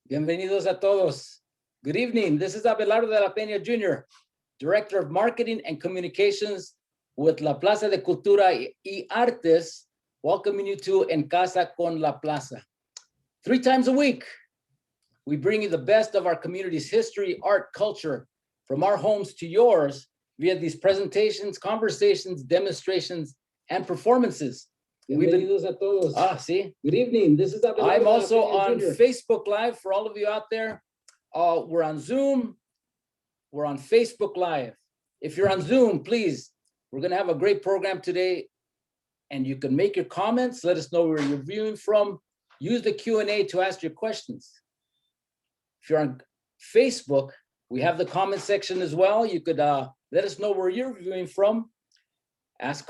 Bienvenidos a todos. Good evening. This is Abelardo de la Peña Jr., Director of Marketing and Communications with La Plaza de Cultura y Artes, welcoming you to En Casa con La Plaza. 3 times a week, we bring you the best of our community's history, art, culture, from our homes to yours via these presentations, conversations, demonstrations, and performances. Bienvenidos a todos. See? Good evening. This is Abelardo I'm also de la Peña on Jr. Facebook Live for all of you out there. We're on Zoom. We're on Facebook Live. If you're on Zoom, please, we're going to have a great program today. And you can make your comments. Let us know where you're viewing from. Use the Q&A to ask your questions. If you're on Facebook, we have the comment section as well. You could let us know where you're viewing from. Ask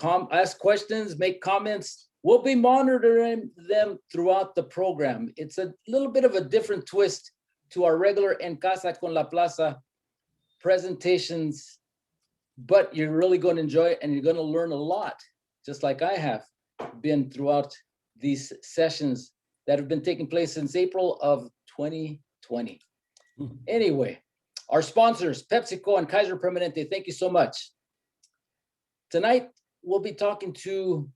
questions, make comments. We'll be monitoring them throughout the program. It's a little bit of a different twist to our regular En Casa con La Plaza presentations, but you're really going to enjoy it and you're going to learn a lot, just like I have been throughout these sessions that have been taking place since April of 2020. Anyway, our sponsors, PepsiCo and Kaiser Permanente, thank you so much. Tonight, we'll be talking to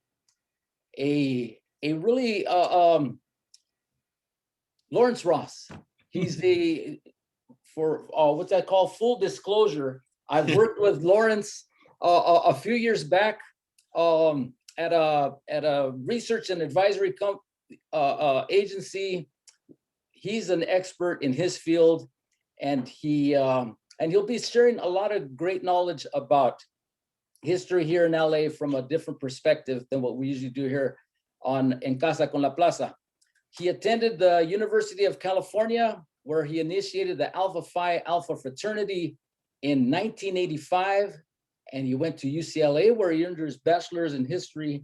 a really Lawrence Ross. He's what's that called? Full disclosure. I've worked with Lawrence a few years back at a research and advisory agency. He's an expert in his field, and he'll be sharing a lot of great knowledge about history here in LA from a different perspective than what we usually do here on En Casa con La Plaza. He attended the University of California, where he initiated the Alpha Phi Alpha fraternity in 1985, and he went to UCLA, where he earned his bachelor's in history.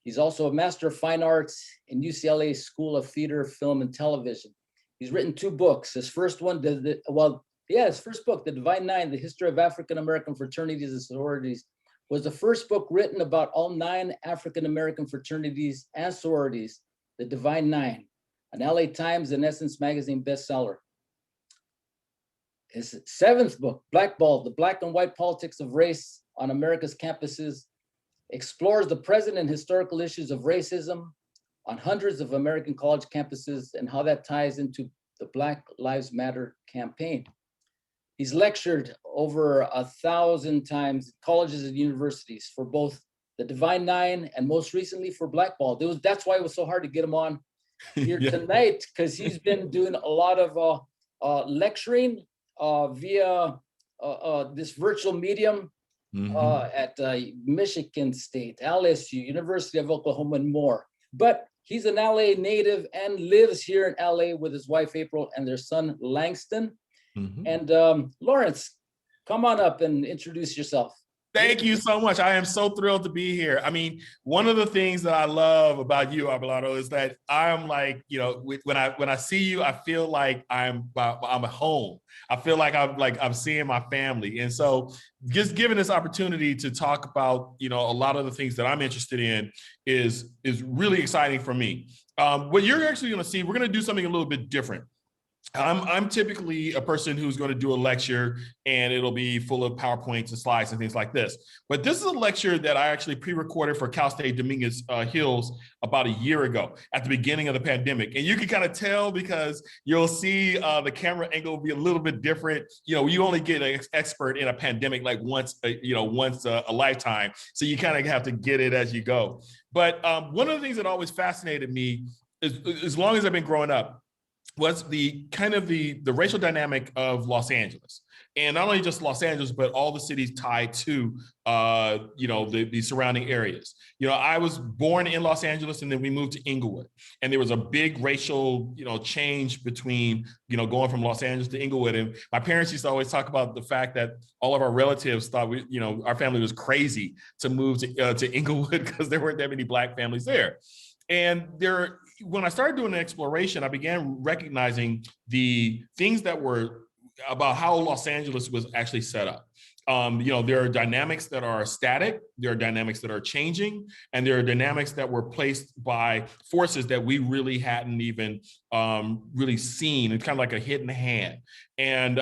He's also a Master of Fine Arts in UCLA School of Theater, Film, and Television. He's written 2 books. His first one, his first book, The Divine Nine, The History of African-American Fraternities and Sororities, was the first book written about all 9 African-American fraternities and sororities, The Divine Nine, an LA Times and Essence magazine bestseller. His 7th book, Blackballed, The Black and White Politics of Race on America's Campuses, explores the present and historical issues of racism on hundreds of American college campuses and how that ties into the Black Lives Matter campaign. He's lectured over 1,000 times at colleges and universities for both the Divine Nine and most recently for Blackball. That's why it was so hard to get him on here tonight, because he's been doing a lot of lecturing via this virtual medium at Michigan State, LSU, University of Oklahoma, and more. But he's an LA native and lives here in LA with his wife, April, and their son, Langston. And Lawrence, come on up and introduce yourself. Thank you so much. I am so thrilled to be here. I mean, one of the things that I love about you, Abelardo, is that I'm like, when I see you, I feel like I'm at home. I feel like I'm seeing my family. And so just given this opportunity to talk about, a lot of the things that I'm interested in is really exciting for me. What you're actually going to see, we're going to do something a little bit different. I'm typically a person who's going to do a lecture and it'll be full of PowerPoints and slides and things like this. But this is a lecture that I actually pre-recorded for Cal State Dominguez Hills about a year ago at the beginning of the pandemic. And you can kind of tell because you'll see the camera angle will be a little bit different. You only get an expert in a pandemic like once a lifetime. So you kind of have to get it as you go. But one of the things that always fascinated me is, as long as I've been growing up, was the racial dynamic of Los Angeles. And not only just Los Angeles, but all the cities tied to, the surrounding areas. I was born in Los Angeles and then we moved to Inglewood. And there was a big racial, change between, going from Los Angeles to Inglewood. And my parents used to always talk about the fact that all of our relatives thought our family was crazy to move to Inglewood because there weren't that many Black families there. And when I started doing an exploration, I began recognizing the things that were about how Los Angeles was actually set up. There are dynamics that are static, there are dynamics that are changing, and there are dynamics that were placed by forces that we really hadn't even really seen. It's kind of like a hidden hand. And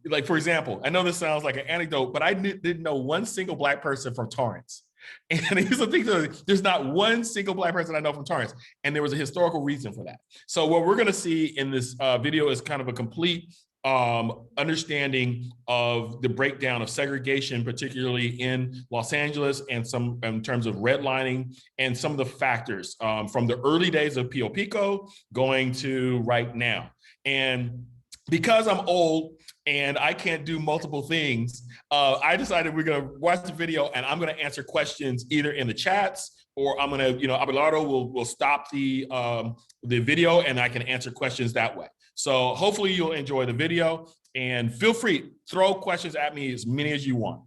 like, for example, I know this sounds like an anecdote, but I didn't know one single Black person from Torrance. And here's the thing, there's not one single Black person I know from Torrance, and there was a historical reason for that. So what we're gonna see in this video is kind of a complete understanding of the breakdown of segregation, particularly in Los Angeles, and some in terms of redlining and some of the factors from the early days of Pio Pico going to right now. And because I'm old and I can't do multiple things, I decided we're gonna watch the video and I'm gonna answer questions either in the chats, or I'm gonna, Abelardo will stop the video and I can answer questions that way. So hopefully you'll enjoy the video, and feel free, throw questions at me as many as you want.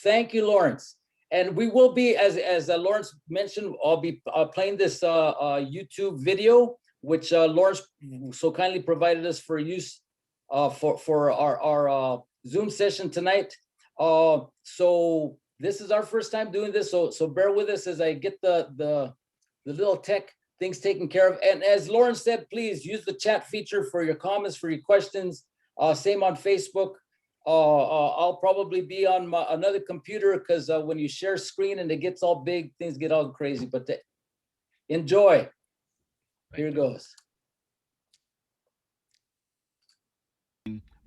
Thank you, Lawrence. And we will be, as Lawrence mentioned, I'll be playing this YouTube video, which Lawrence so kindly provided us for use for our Zoom session tonight. So this is our first time doing this, so bear with us as I get the little tech things taken care of. And as Lawrence said, please use the chat feature for your comments, for your questions. Same on Facebook. I'll probably be on another computer, because when you share screen and it gets all big, things get all crazy. But enjoy. Here it goes.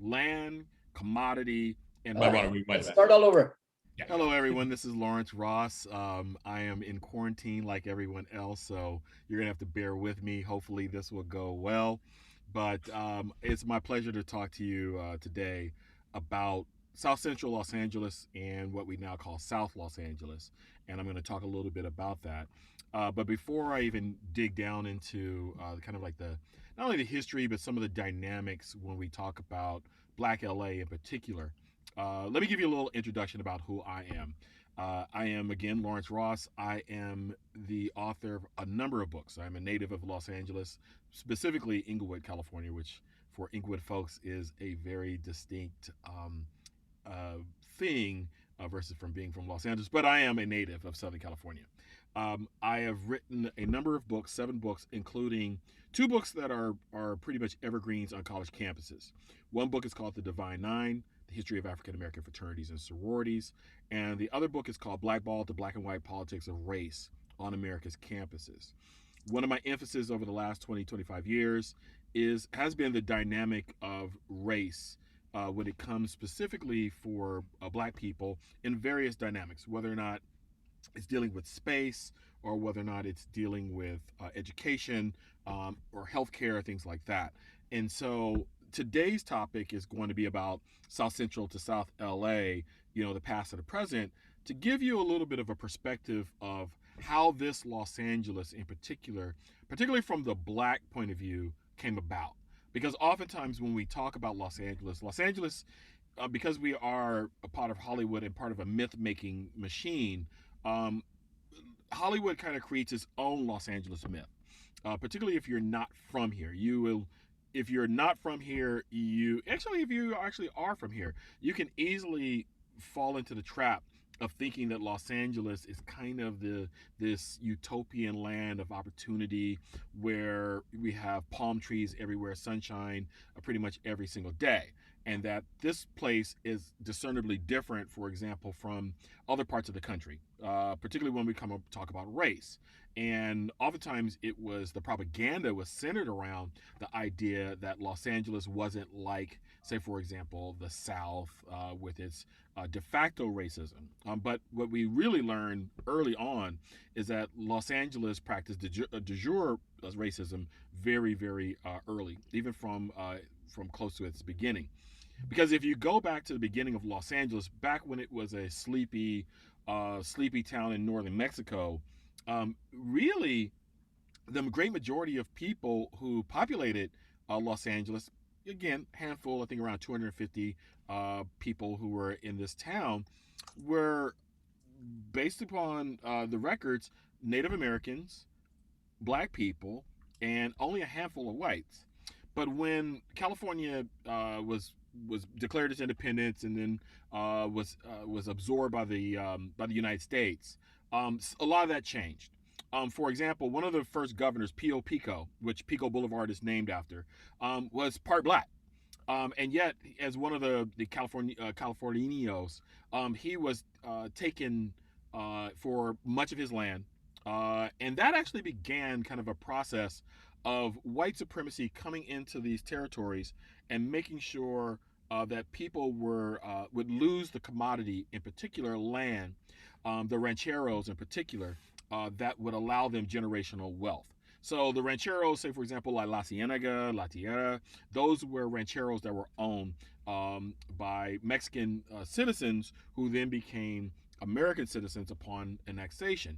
Land, commodity, and let's start all over. Yeah. Hello, everyone. This is Lawrence Ross. I am in quarantine like everyone else, so you're going to have to bear with me. Hopefully this will go well. But it's my pleasure to talk to you today about South Central Los Angeles and what we now call South Los Angeles. And I'm going to talk a little bit about that. But before I even dig down into kind of like not only the history, but some of the dynamics when we talk about Black LA in particular, let me give you a little introduction about who I am. I am, again, Lawrence Ross. I am the author of a number of books. I'm a native of Los Angeles, specifically Inglewood, California, which for Inglewood folks is a very distinct thing versus from being from Los Angeles. But I am a native of Southern California. I have written a number of books, 7 books, including 2 books that are pretty much evergreens on college campuses. One book is called The Divine Nine, The History of African American Fraternities and Sororities. And the other book is called Blackballed: The Black and White Politics of Race on America's Campuses. One of my emphasis over the last 20, 25 years has been the dynamic of race when it comes specifically for Black people in various dynamics, whether or not it's dealing with space, or whether or not it's dealing with education or healthcare, things like that. And so today's topic is going to be about South Central to South LA, the past and the present, to give you a little bit of a perspective of how this Los Angeles in particular, particularly from the Black point of view, came about. Because oftentimes when we talk about Los Angeles, because we are a part of Hollywood and part of a myth-making machine, Hollywood kind of creates its own Los Angeles myth, particularly if you're not from here. If you're not from here, if you actually are from here, you can easily fall into the trap of thinking that Los Angeles is kind of this utopian land of opportunity where we have palm trees everywhere, sunshine pretty much every single day. And that this place is discernibly different, for example, from other parts of the country, particularly when we come up talk about race. And oftentimes the propaganda was centered around the idea that Los Angeles wasn't like, say, for example, the South with its de facto racism. But what we really learned early on is that Los Angeles practiced de jure racism very, very early, even from close to its beginning. Because if you go back to the beginning of Los Angeles, back when it was a sleepy town in northern Mexico, really the great majority of people who populated Los Angeles, again, handful, I think around 250 people who were in this town, were based upon the records, Native Americans, Black people, and only a handful of whites. But when California was declared its independence and then was absorbed by the United States, a lot of that changed. For example, one of the first governors, Pio Pico, which Pico Boulevard is named after, was part black. And yet, as one of the Californios, he was taken for much of his land, and that actually began kind of a process of white supremacy coming into these territories and making sure that people would lose the commodity, in particular land, the rancheros in particular, that would allow them generational wealth. So the rancheros, say for example, like La Cienega, La Tierra, those were rancheros that were owned by Mexican citizens who then became American citizens upon annexation.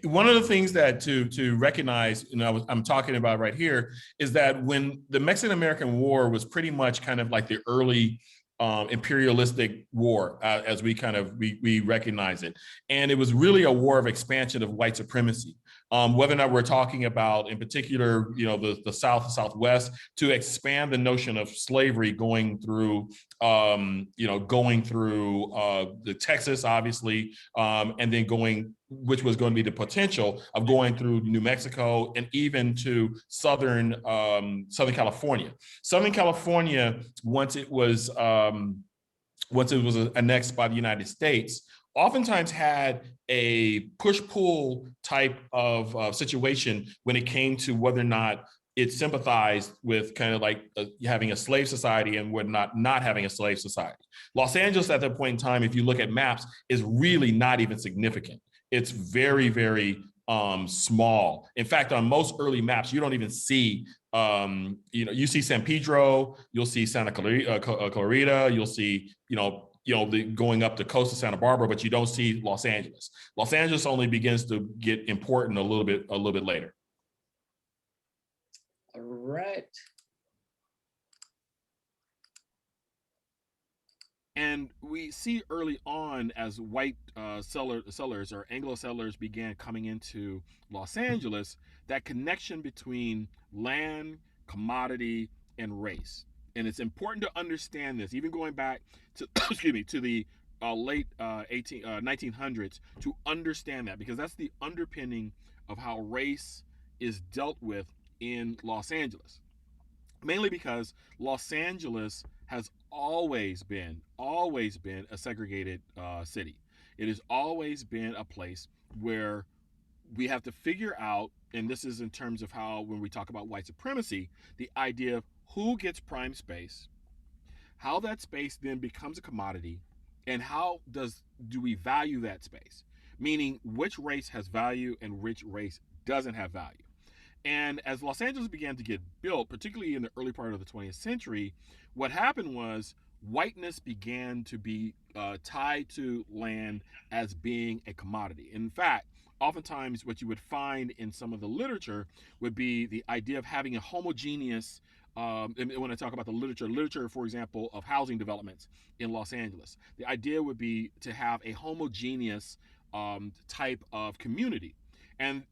One of the things that to recognize, I'm talking about right here, is that when the Mexican-American War was pretty much kind of like the early imperialistic war, as we recognize it, and it was really a war of expansion of white supremacy. Whether or not we're talking about, in particular, the South, Southwest, to expand the notion of slavery going through, the Texas, obviously, and then which was going to be the potential of going through New Mexico and even to Southern California. Southern California, once it was annexed by the United States, oftentimes had a push-pull type of situation when it came to whether or not it sympathized with kind of like having a slave society and whether not having a slave society. Los Angeles at that point in time, if you look at maps, is really not even significant. It's very, very small. In fact, on most early maps, you don't even see, you see San Pedro, you'll see Santa Clarita, you'll see, going up the coast of Santa Barbara, but you don't see Los Angeles. Los Angeles only begins to get important a little bit later. All right. And we see early on as white settlers or Anglo settlers began coming into Los Angeles, that connection between land, commodity, and race. And it's important to understand this, even going back to to the late 1900s, to understand that, because that's the underpinning of how race is dealt with in Los Angeles. Mainly because Los Angeles has always been a segregated city. It has always been a place where we have to figure out, and this is in terms of how, when we talk about white supremacy, the idea of who gets prime space, how that space then becomes a commodity, and how do we value that space? Meaning, which race has value and which race doesn't have value. And as Los Angeles began to get built, particularly in the early part of the 20th century, what happened was whiteness began to be tied to land as being a commodity. In fact, oftentimes what you would find in some of the literature would be the idea of having a homogeneous, and when I talk about the literature, for example, of housing developments in Los Angeles, the idea would be to have a homogeneous type of community. And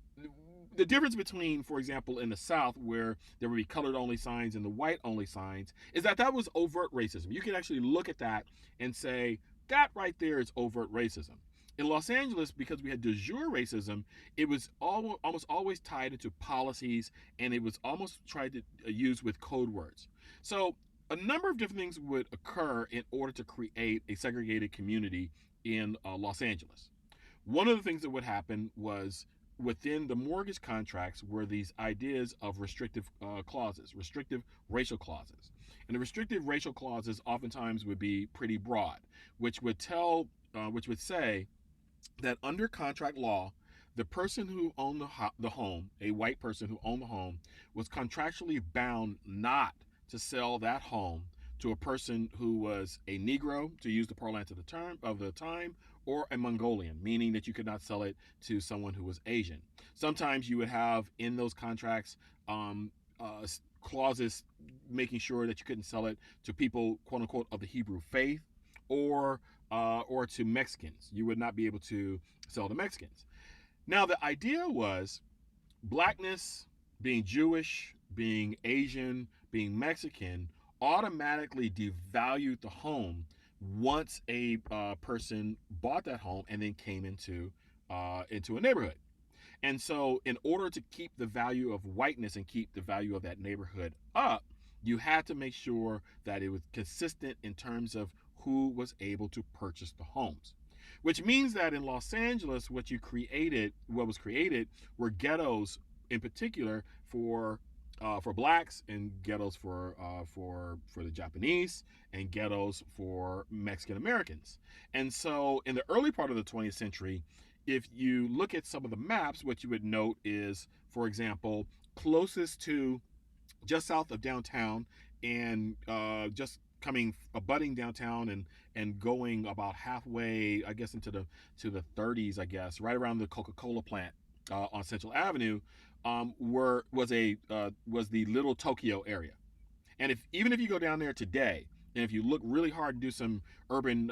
the difference between, for example, in the South, where there would be colored only signs and the white only signs, is that was overt racism. You can actually look at that and say, that right there is overt racism. In Los Angeles, because we had de jure racism, it was almost always tied into policies, and it was almost tried to use with code words. So a number of different things would occur in order to create a segregated community in Los Angeles. One of the things that would happen was, within the mortgage contracts were these ideas of restrictive clauses, restrictive racial clauses. And the restrictive racial clauses oftentimes would be pretty broad, which would say that under contract law, the person who owned the home, a white person who owned the home, was contractually bound not to sell that home to a person who was a Negro, to use the parlance of the time, or a Mongolian, meaning that you could not sell it to someone who was Asian. Sometimes you would have in those contracts clauses making sure that you couldn't sell it to people, quote unquote, of the Hebrew faith, or to Mexicans. You would not be able to sell to Mexicans. Now, the idea was blackness, being Jewish, being Asian, being Mexican, automatically devalued the home once a person bought that home and then came into a neighborhood. And so, in order to keep the value of whiteness and keep the value of that neighborhood up, you had to make sure that it was consistent in terms of who was able to purchase the homes. Which means that in Los Angeles, what was created, were ghettos in particular for blacks, and ghettos for the Japanese, and ghettos for Mexican Americans. And so, in the early part of the 20th century, if you look at some of the maps, what you would note is, for example, closest to just south of downtown, and just abutting downtown, and going about halfway, I guess, into the 30s, I guess, right around the Coca-Cola plant on Central Avenue, was the Little Tokyo area. And even if you go down there today, and if you look really hard and do some urban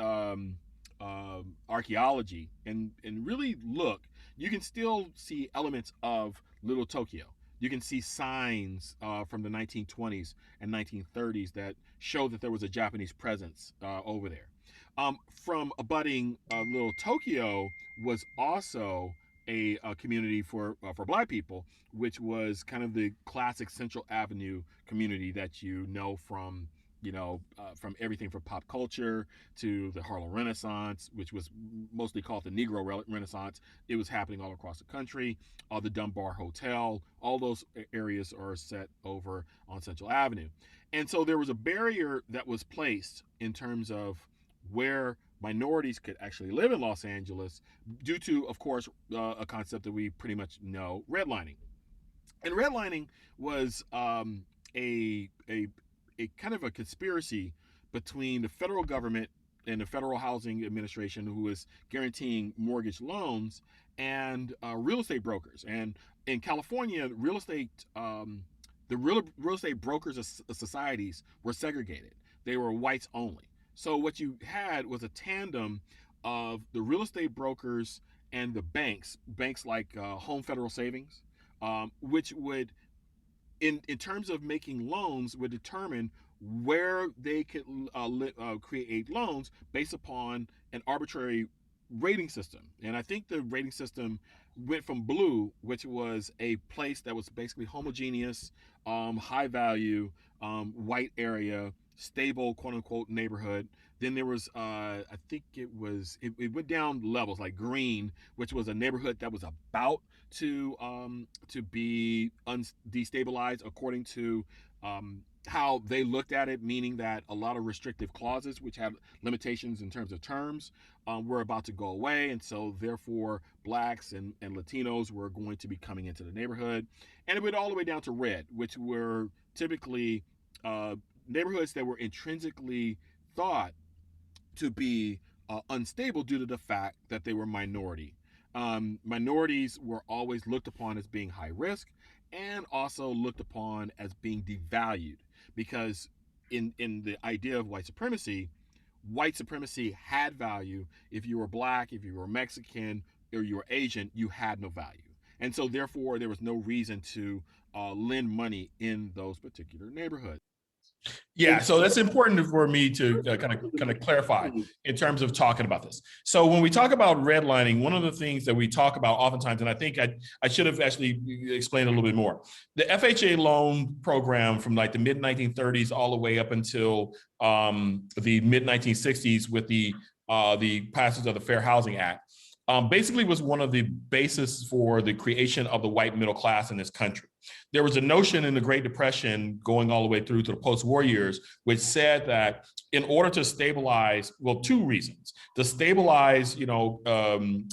archaeology, and really look, you can still see elements of Little Tokyo. You can see signs from the 1920s and 1930s that show that there was a Japanese presence over there. From abutting Little Tokyo was also a community for Black people, which was kind of the classic Central Avenue community that you know from from everything from pop culture to the Harlem Renaissance, which was mostly called the Negro Renaissance. It was happening all across the country. The Dunbar Hotel, all those areas are set over on Central Avenue. And so there was a barrier that was placed in terms of where minorities could actually live in Los Angeles, due to, of course, a concept that we pretty much know, redlining. And redlining was a kind of a conspiracy between the federal government and the Federal Housing Administration, who is guaranteeing mortgage loans, and real estate brokers. And in California, the real estate brokers societies were segregated. They were whites only. So what you had was a tandem of the real estate brokers and the banks like Home Federal Savings, which would, in terms of making loans, would determine where they could create loans based upon an arbitrary rating system. And I think the rating system went from blue, which was a place that was basically homogeneous, high value, white area, stable, quote unquote, neighborhood. Then there was, I think it went down levels, like green, which was a neighborhood that was about to be destabilized according to how they looked at it, meaning that a lot of restrictive clauses, which have limitations in terms of terms, were about to go away. And so therefore blacks and Latinos were going to be coming into the neighborhood. And it went all the way down to red, which were typically neighborhoods that were intrinsically thought to be unstable due to the fact that they were minority. Minorities were always looked upon as being high risk, and also looked upon as being devalued, because in the idea of white supremacy had value. If you were black, if you were Mexican, or you were Asian, you had no value. And so therefore there was no reason to lend money in those particular neighborhoods. Yeah, so that's important for me to kind of clarify in terms of talking about this. So when we talk about redlining, one of the things that we talk about oftentimes, and I think I should have actually explained a little bit more, the FHA loan program from like the mid 1930s all the way up until the mid 1960s with the passage of the Fair Housing Act, basically was one of the bases for the creation of the white middle class in this country. There was a notion in the Great Depression going all the way through to the post-war years, which said that in order to stabilize, well, two reasons: to stabilize, an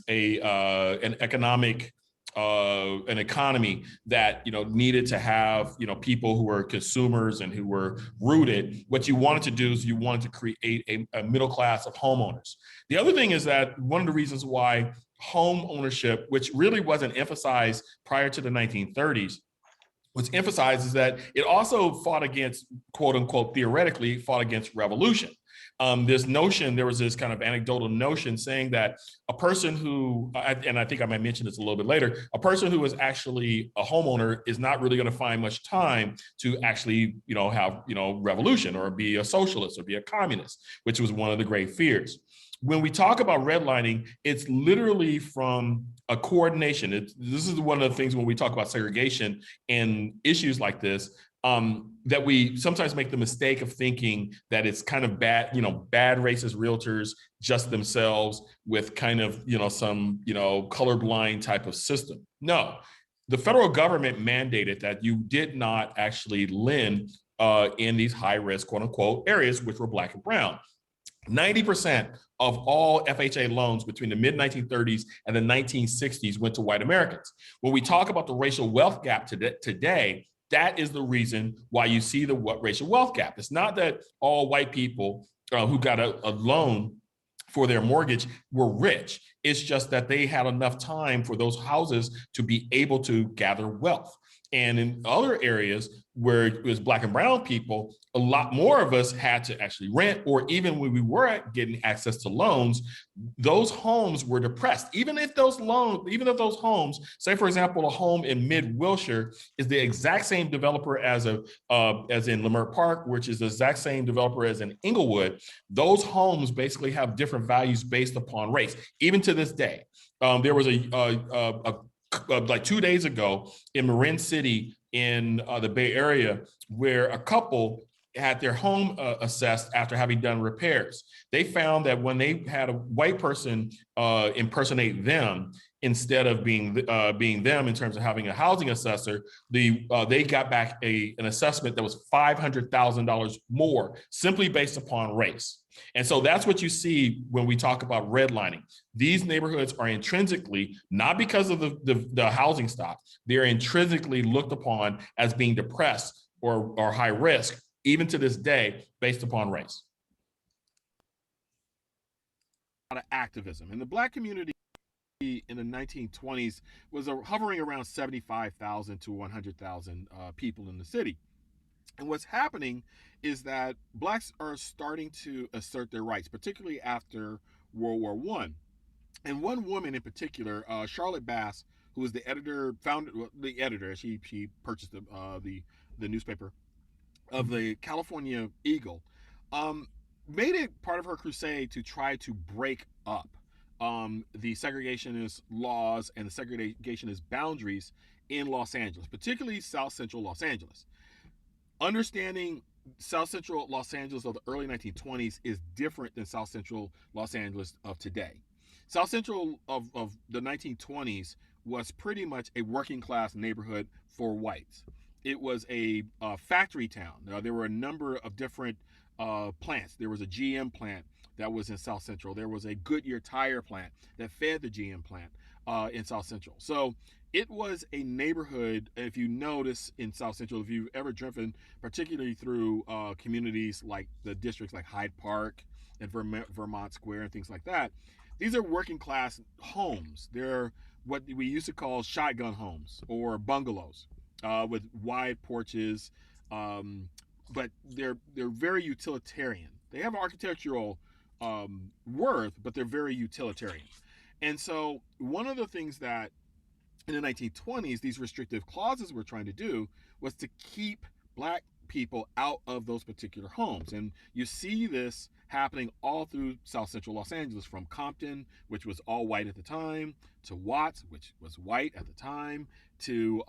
economy that needed to have people who were consumers and who were rooted. What you wanted to do is you wanted to create a middle class of homeowners. The other thing is that one of the reasons why home ownership, which really wasn't emphasized prior to the 1930s, what's emphasized is that it also fought against, quote unquote, theoretically fought against revolution. This notion, there was this kind of anecdotal notion saying that a person who, and I think I might mention this a little bit later, a person who is actually a homeowner is not really going to find much time to actually, have, revolution or be a socialist or be a communist, which was one of the great fears. When we talk about redlining, it's literally from a coordination. This is one of the things when we talk about segregation and issues like this, that we sometimes make the mistake of thinking that it's kind of bad, bad racist realtors just themselves with kind of, some, colorblind type of system. No, the federal government mandated that you did not actually lend in these high risk, quote unquote, areas, which were Black and brown. 90% of all FHA loans between the mid-1930s and the 1960s went to white Americans. When we talk about the racial wealth gap today, that is the reason why you see the racial wealth gap. It's not that all white people who got a loan for their mortgage were rich. It's just that they had enough time for those houses to be able to gather wealth. And in other areas where it was Black and brown people, a lot more of us had to actually rent, or even when we were getting access to loans, those homes were depressed. Even if those homes, say for example, a home in mid-Wilshire is the exact same developer as in Leimert Park, which is the exact same developer as in Inglewood, those homes basically have different values based upon race. Even to this day, there was like 2 days ago in Marin City in the Bay Area, where a couple had their home assessed after having done repairs. They found that when they had a white person impersonate them, instead of being them in terms of having a housing assessor, they got back an assessment that was $500,000 more simply based upon race. And so that's what you see when we talk about redlining. These neighborhoods are intrinsically, not because of the housing stock, they're intrinsically looked upon as being depressed or high risk, even to this day, based upon race. A lot of activism. And the Black community in the 1920s was hovering around 75,000 to 100,000 people in the city. And what's happening is that Blacks are starting to assert their rights, particularly after World War I. And one woman in particular, Charlotte Bass, who was the editor, she purchased the newspaper of the California Eagle, made it part of her crusade to try to break up the segregationist laws and the segregationist boundaries in Los Angeles, particularly South Central Los Angeles. Understanding South Central Los Angeles of the early 1920s is different than South Central Los Angeles of today. South Central of the 1920s was pretty much a working class neighborhood for whites. It was a factory town. Now, there were a number of different plants. There was a GM plant that was in South Central. There was a Goodyear tire plant that fed the GM plant in South Central. So it was a neighborhood, if you notice in South Central, if you've ever driven, particularly through communities like the districts like Hyde Park and Vermont Square and things like that, these are working class homes. They're what we used to call shotgun homes or bungalows with wide porches, but they're very utilitarian. They have architectural worth, but they're very utilitarian. And so one of the things that in the 1920s, these restrictive clauses were trying to do was to keep Black people out of those particular homes. And you see this happening all through South Central Los Angeles, from Compton, which was all white at the time, to Watts, which was white at the time, to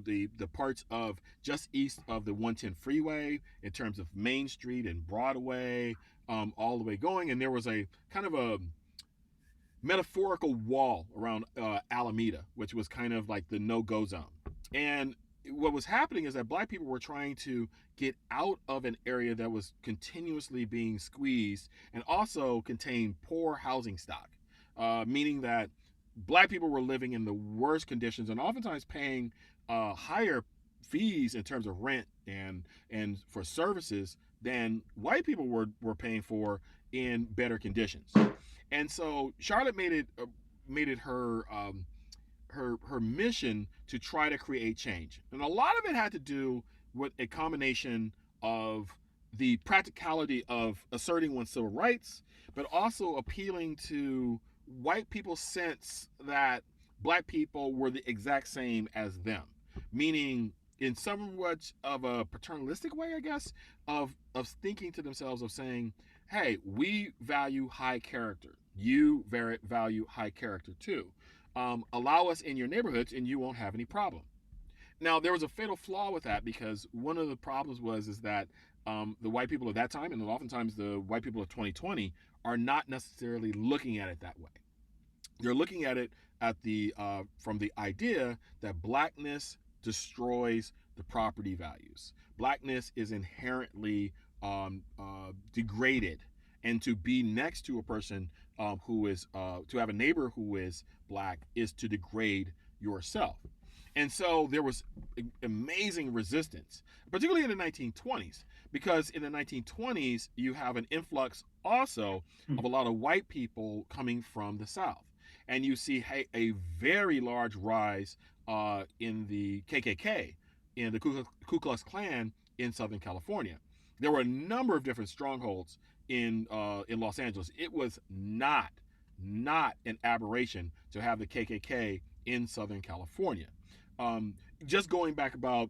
the parts of just east of the 110 freeway in terms of Main Street and Broadway, all the way going. And there was a kind of a metaphorical wall around Alameda, which was kind of like the no-go zone. And what was happening is that Black people were trying to get out of an area that was continuously being squeezed and also contained poor housing stock, meaning that Black people were living in the worst conditions and oftentimes paying higher fees in terms of rent and for services than white people were paying for in better conditions. And so Charlotte made it her mission to try to create change. And a lot of it had to do with a combination of the practicality of asserting one's civil rights, but also appealing to white people's sense that black people were the exact same as them, meaning in somewhat of a paternalistic way, I guess, of thinking to themselves of saying, "Hey, we value high character. You value high character too. Allow us in your neighborhoods, and you won't have any problem." Now, there was a fatal flaw with that because one of the problems is that the white people of that time, and oftentimes the white people of 2020, are not necessarily looking at it that way. They're looking at it from the idea that blackness destroys the property values. Blackness is inherently degraded, and to be next to a person who is to have a neighbor who is black is to degrade yourself. And so there was amazing resistance, particularly in the 1920s, because in the 1920s, you have an influx also of a lot of white people coming from the South. And you see a very large rise in the KKK, in the Ku Klux Klan in Southern California. There were a number of different strongholds in Los Angeles. It was not an aberration to have the KKK in Southern California. Just going back about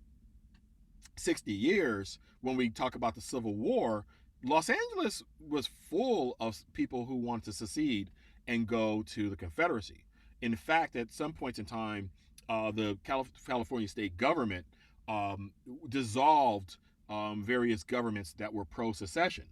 60 years, when we talk about the Civil War, Los Angeles was full of people who wanted to secede and go to the Confederacy. In fact, at some points in time, the California state government dissolved various governments that were pro-secession.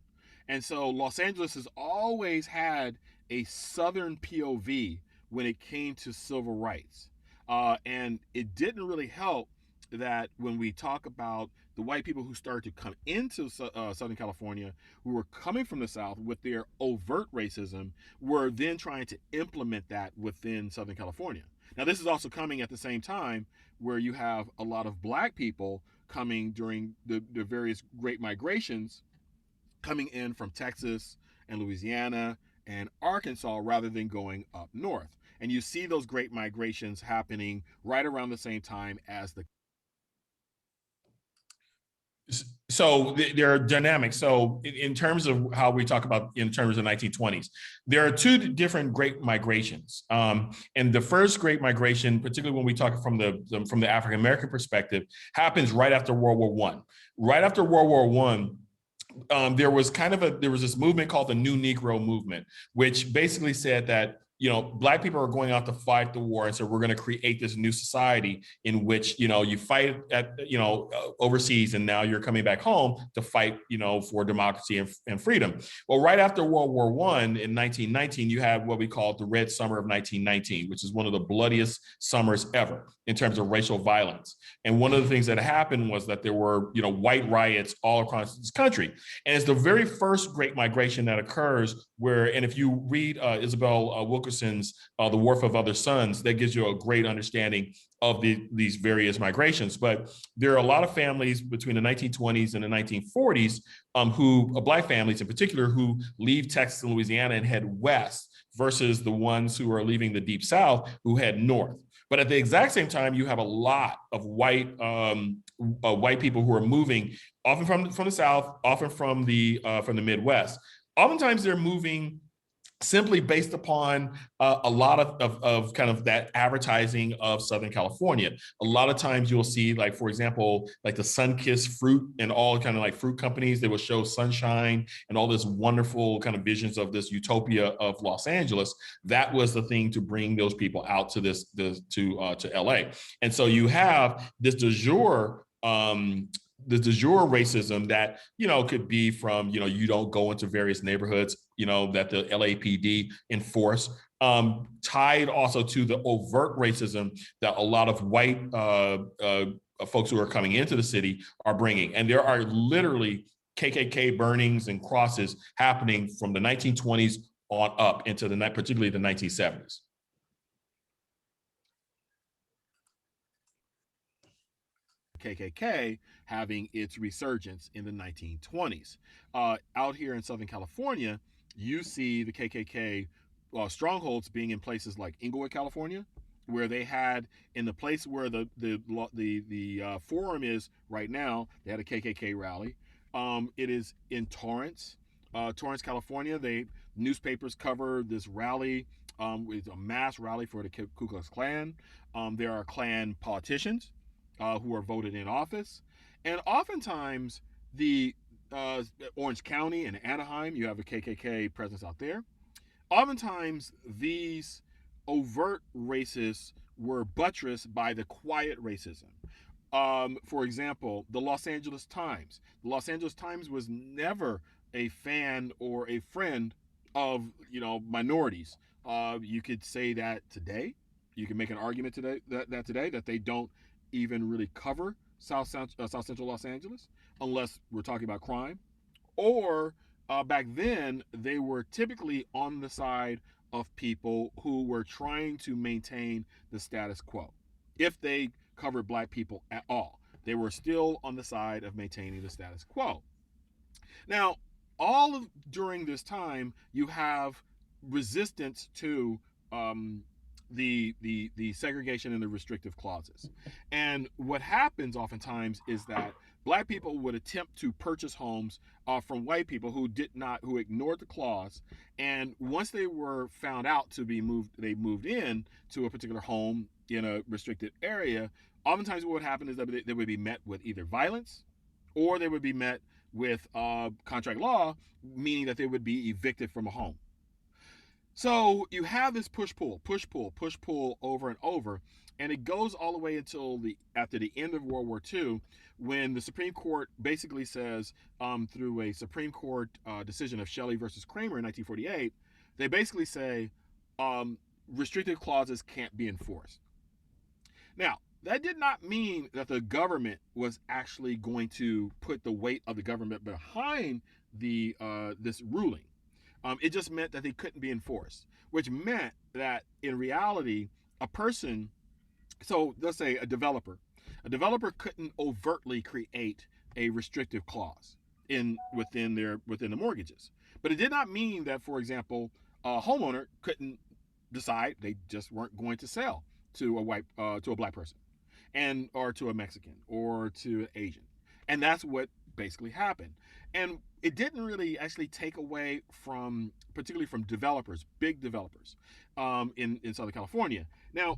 And so Los Angeles has always had a Southern POV when it came to civil rights. And it didn't really help that when we talk about the white people who started to come into Southern California, who were coming from the South with their overt racism, were then trying to implement that within Southern California. Now, this is also coming at the same time where you have a lot of black people coming during the various great migrations, coming in from Texas and Louisiana and Arkansas rather than going up north. And you see those great migrations happening right around the same time as the. So there are dynamics. So in terms of how we talk about in terms of the 1920s, there are two different great migrations. And the first great migration, particularly when we talk from the African American perspective, happens right after World War One. Right after World War One, there was this movement called the New Negro Movement, which basically said that black people are going out to fight the war, and so we're going to create this new society in which you fight at overseas, and now you're coming back home to fight for democracy and freedom. Well, right after World War One in 1919, you had what we call the Red Summer of 1919, which is one of the bloodiest summers ever in terms of racial violence. And one of the things that happened was that there were white riots all across this country, and it's the very first great migration that occurs where, and if you read Isabel Wilkerson's The Wharf of Other Sons, that gives you a great understanding of these various migrations. But there are a lot of families between the 1920s and the 1940s black families in particular, who leave Texas and Louisiana and head west versus the ones who are leaving the Deep South who head north. But at the exact same time, you have a lot of white people who are moving, often from the South, often from the Midwest. Oftentimes they're moving simply based upon a lot of kind of that advertising of Southern California. A lot of times you'll see, like, for example, like the sun-kissed fruit and all kind of like fruit companies, they will show sunshine and all this wonderful kind of visions of this utopia of Los Angeles. That was the thing to bring those people out to to LA. And so you have this de jure racism that could be from you don't go into various neighborhoods that the LAPD enforce, tied also to the overt racism that a lot of white folks who are coming into the city are bringing. And there are literally KKK burnings and crosses happening from the 1920s on up into particularly the 1970s. KKK having its resurgence in the 1920s. Out here in Southern California, you see the KKK strongholds being in places like Inglewood, California, where they had, in the place where the forum is right now, they had a KKK rally. It is in Torrance, California. Newspapers cover this rally. It's a mass rally for the Ku Klux Klan. There are Klan politicians who are voted in office, and oftentimes the Orange County and Anaheim, you have a KKK presence out there. Oftentimes these overt racists were buttressed by the quiet racism. For example, the Los Angeles Times. The Los Angeles Times was never a fan or a friend of minorities. You could say that today. You can make an argument today that they don't even really cover South Central Los Angeles unless we're talking about crime. Or back then, they were typically on the side of people who were trying to maintain the status quo. If they covered black people at all, they were still on the side of maintaining the status quo. Now, during this time, you have resistance to the segregation and the restrictive clauses. And what happens oftentimes is that black people would attempt to purchase homes from white people who ignored the clause. And once they were found out to be they moved in to a particular home in a restricted area. Oftentimes what would happen is that they would be met with either violence, or they would be met with contract law, meaning that they would be evicted from a home. So you have this push-pull over and over, and it goes all the way until after the end of World War II, when the Supreme Court basically says, through a Supreme Court decision of Shelley versus Kramer in 1948, they basically say restrictive clauses can't be enforced. Now, that did not mean that the government was actually going to put the weight of the government behind this ruling. It just meant that they couldn't be enforced, which meant that in reality, so let's say a developer couldn't overtly create a restrictive clause within the mortgages. But it did not mean that, for example, a homeowner couldn't decide they just weren't going to sell to a black person, or to a Mexican, or to an Asian. And that's what basically happened. And it didn't really actually take away particularly from developers, big developers, in Southern California. Now,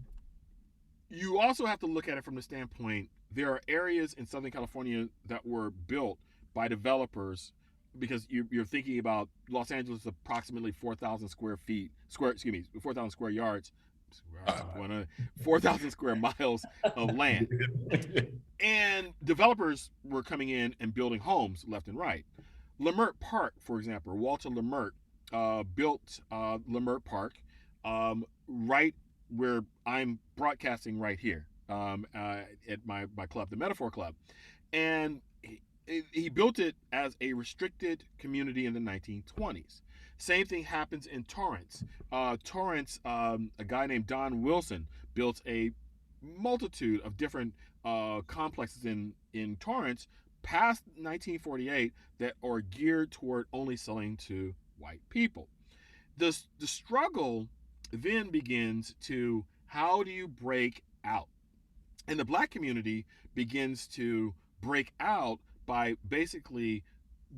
you also have to look at it from the standpoint, there are areas in Southern California that were built by developers, because you're thinking about Los Angeles, approximately 4,000 square yards, 4,000 square miles of land. And developers were coming in and building homes left and right. Leimert Park, for example, Walter Leimert built Leimert Park right where I'm broadcasting right here at my club, the Metaphor Club. And he built it as a restricted community in the 1920s. Same thing happens in Torrance. A guy named Don Wilson built a multitude of different complexes in Torrance past 1948 that are geared toward only selling to white people. The struggle then begins to, how do you break out? And the black community begins to break out by basically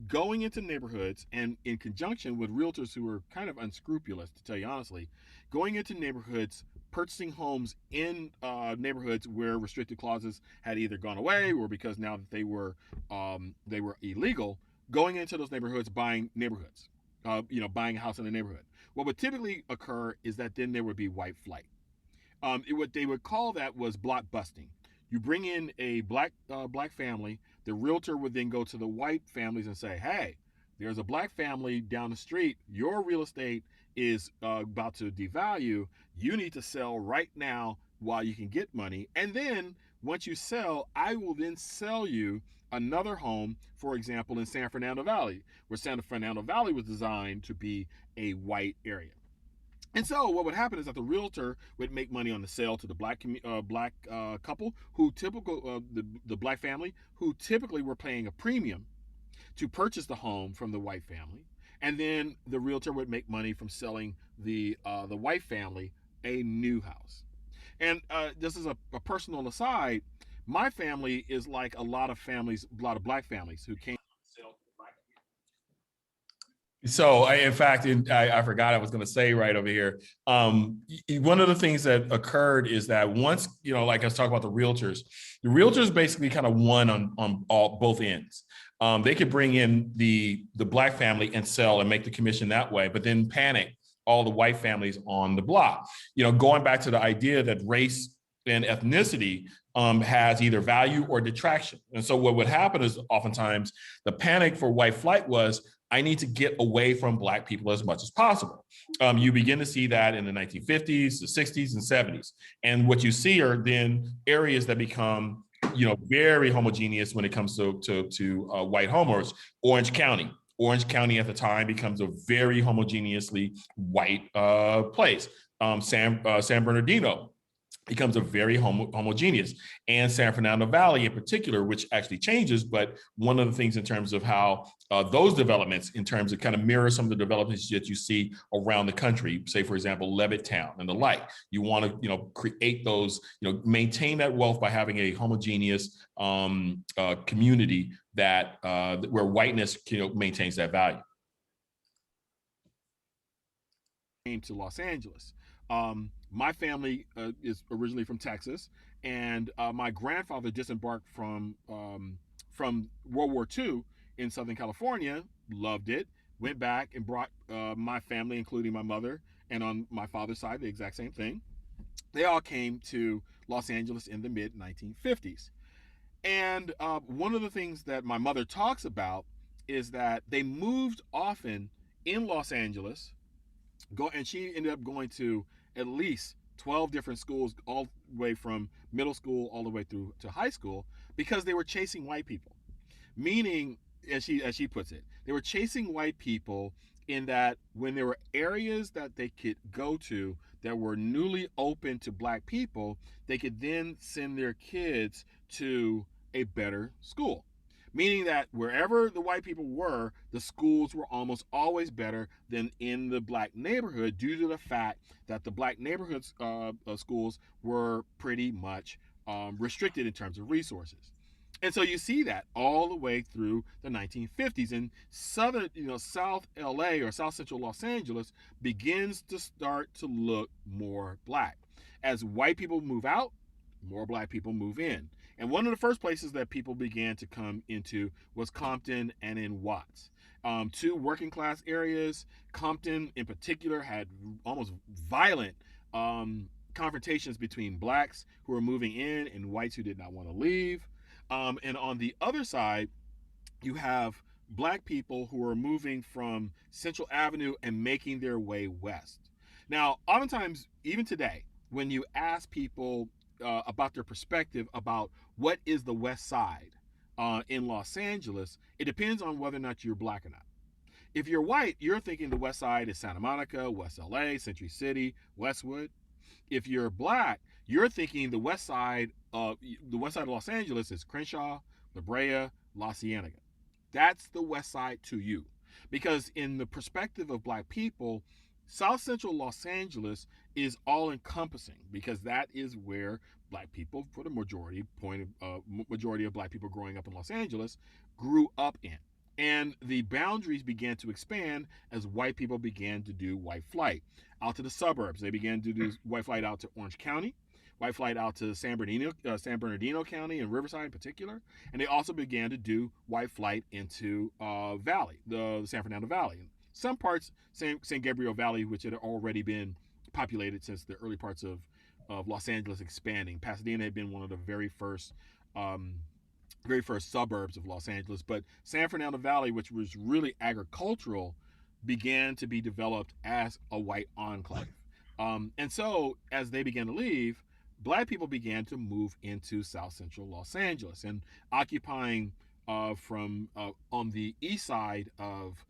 going into neighborhoods, and in conjunction with realtors who are kind of unscrupulous, to tell you honestly, going into neighborhoods, purchasing homes in neighborhoods where restricted clauses had either gone away, or because now that they were illegal, going into those neighborhoods, buying buying a house in the neighborhood. What would typically occur is that then there would be white flight. What they would call that was block busting. You bring in a black family, the realtor would then go to the white families and say, hey, there's a black family down the street, your real estate is about to devalue, you need to sell right now while you can get money, and then once you sell, I will then sell you another home, for example, in San Fernando Valley, where San Fernando Valley was designed to be a white area. And so what would happen is that the realtor would make money on the sale to the black couple, who the black family, who typically were paying a premium to purchase the home from the white family. And then the realtor would make money from selling the white family a new house. And this is a personal aside. My family is like a lot of black families who came to sell So, in fact, I forgot I was going to say right over here. One of the things that occurred is that once, like I was talking about the realtors basically kind of won on both ends. They could bring in the black family and sell and make the commission that way, but then panic all the white families on the block. Going back to the idea that race and ethnicity has either value or detraction. And so what would happen is oftentimes the panic for white flight was, I need to get away from Black people as much as possible. You begin to see that in the 1950s, the 60s, and 70s. And what you see are then areas that become, very homogeneous when it comes to white homeowners. Orange County. Orange County at the time becomes a very homogeneously white place. San Bernardino becomes a very homogeneous, and San Fernando Valley in particular, which actually changes. But one of the things in terms of how those developments, in terms of kind of mirror some of the developments that you see around the country, say, for example, Levittown and the like, you want to, create those, maintain that wealth by having a homogeneous community that where whiteness, maintains that value. Came to Los Angeles. My family is originally from Texas, and my grandfather disembarked from World War II in Southern California, loved it, went back and brought my family, including my mother, and on my father's side, the exact same thing. They all came to Los Angeles in the mid-1950s. And one of the things that my mother talks about is that they moved often in Los Angeles, and she ended up going to at least 12 different schools, all the way from middle school all the way through to high school, because they were chasing white people. Meaning, as she puts it, they were chasing white people in that when there were areas that they could go to that were newly open to Black people, they could then send their kids to a better school. Meaning that wherever the white people were, the schools were almost always better than in the Black neighborhood, due to the fact that the Black neighborhood schools were pretty much restricted in terms of resources. And so you see that all the way through the 1950s. And South LA, or South Central Los Angeles, begins to start to look more Black. As white people move out, more Black people move in. And one of the first places that people began to come into was Compton and in Watts. Two working class areas. Compton in particular had almost violent confrontations between Blacks who were moving in and whites who did not want to leave. And on the other side, you have Black people who are moving from Central Avenue and making their way west. Now, oftentimes, even today, when you ask people about their perspective about what is the West Side in Los Angeles, it depends on whether or not you're Black or not. If you're white, you're thinking the West Side is Santa Monica, West LA, Century City, Westwood. If you're Black, you're thinking the West Side of Los Angeles is Crenshaw, La Brea, La Cienega. That's the West Side to you, because in the perspective of Black people, South Central Los Angeles is all encompassing, because that is where Black people, for the majority of Black people growing up in Los Angeles, grew up in. And the boundaries began to expand as white people began to do white flight out to the suburbs. They began to do white flight out to Orange County, white flight out to San Bernardino County and Riverside in particular. And they also began to do white flight into Valley, the San Fernando Valley. Some parts, San Gabriel Valley, which had already been populated since the early parts of Los Angeles expanding. Pasadena had been one of the very first suburbs of Los Angeles, but San Fernando Valley, which was really agricultural, began to be developed as a white enclave. And so as they began to leave, Black people began to move into South Central Los Angeles and occupying from on the east side of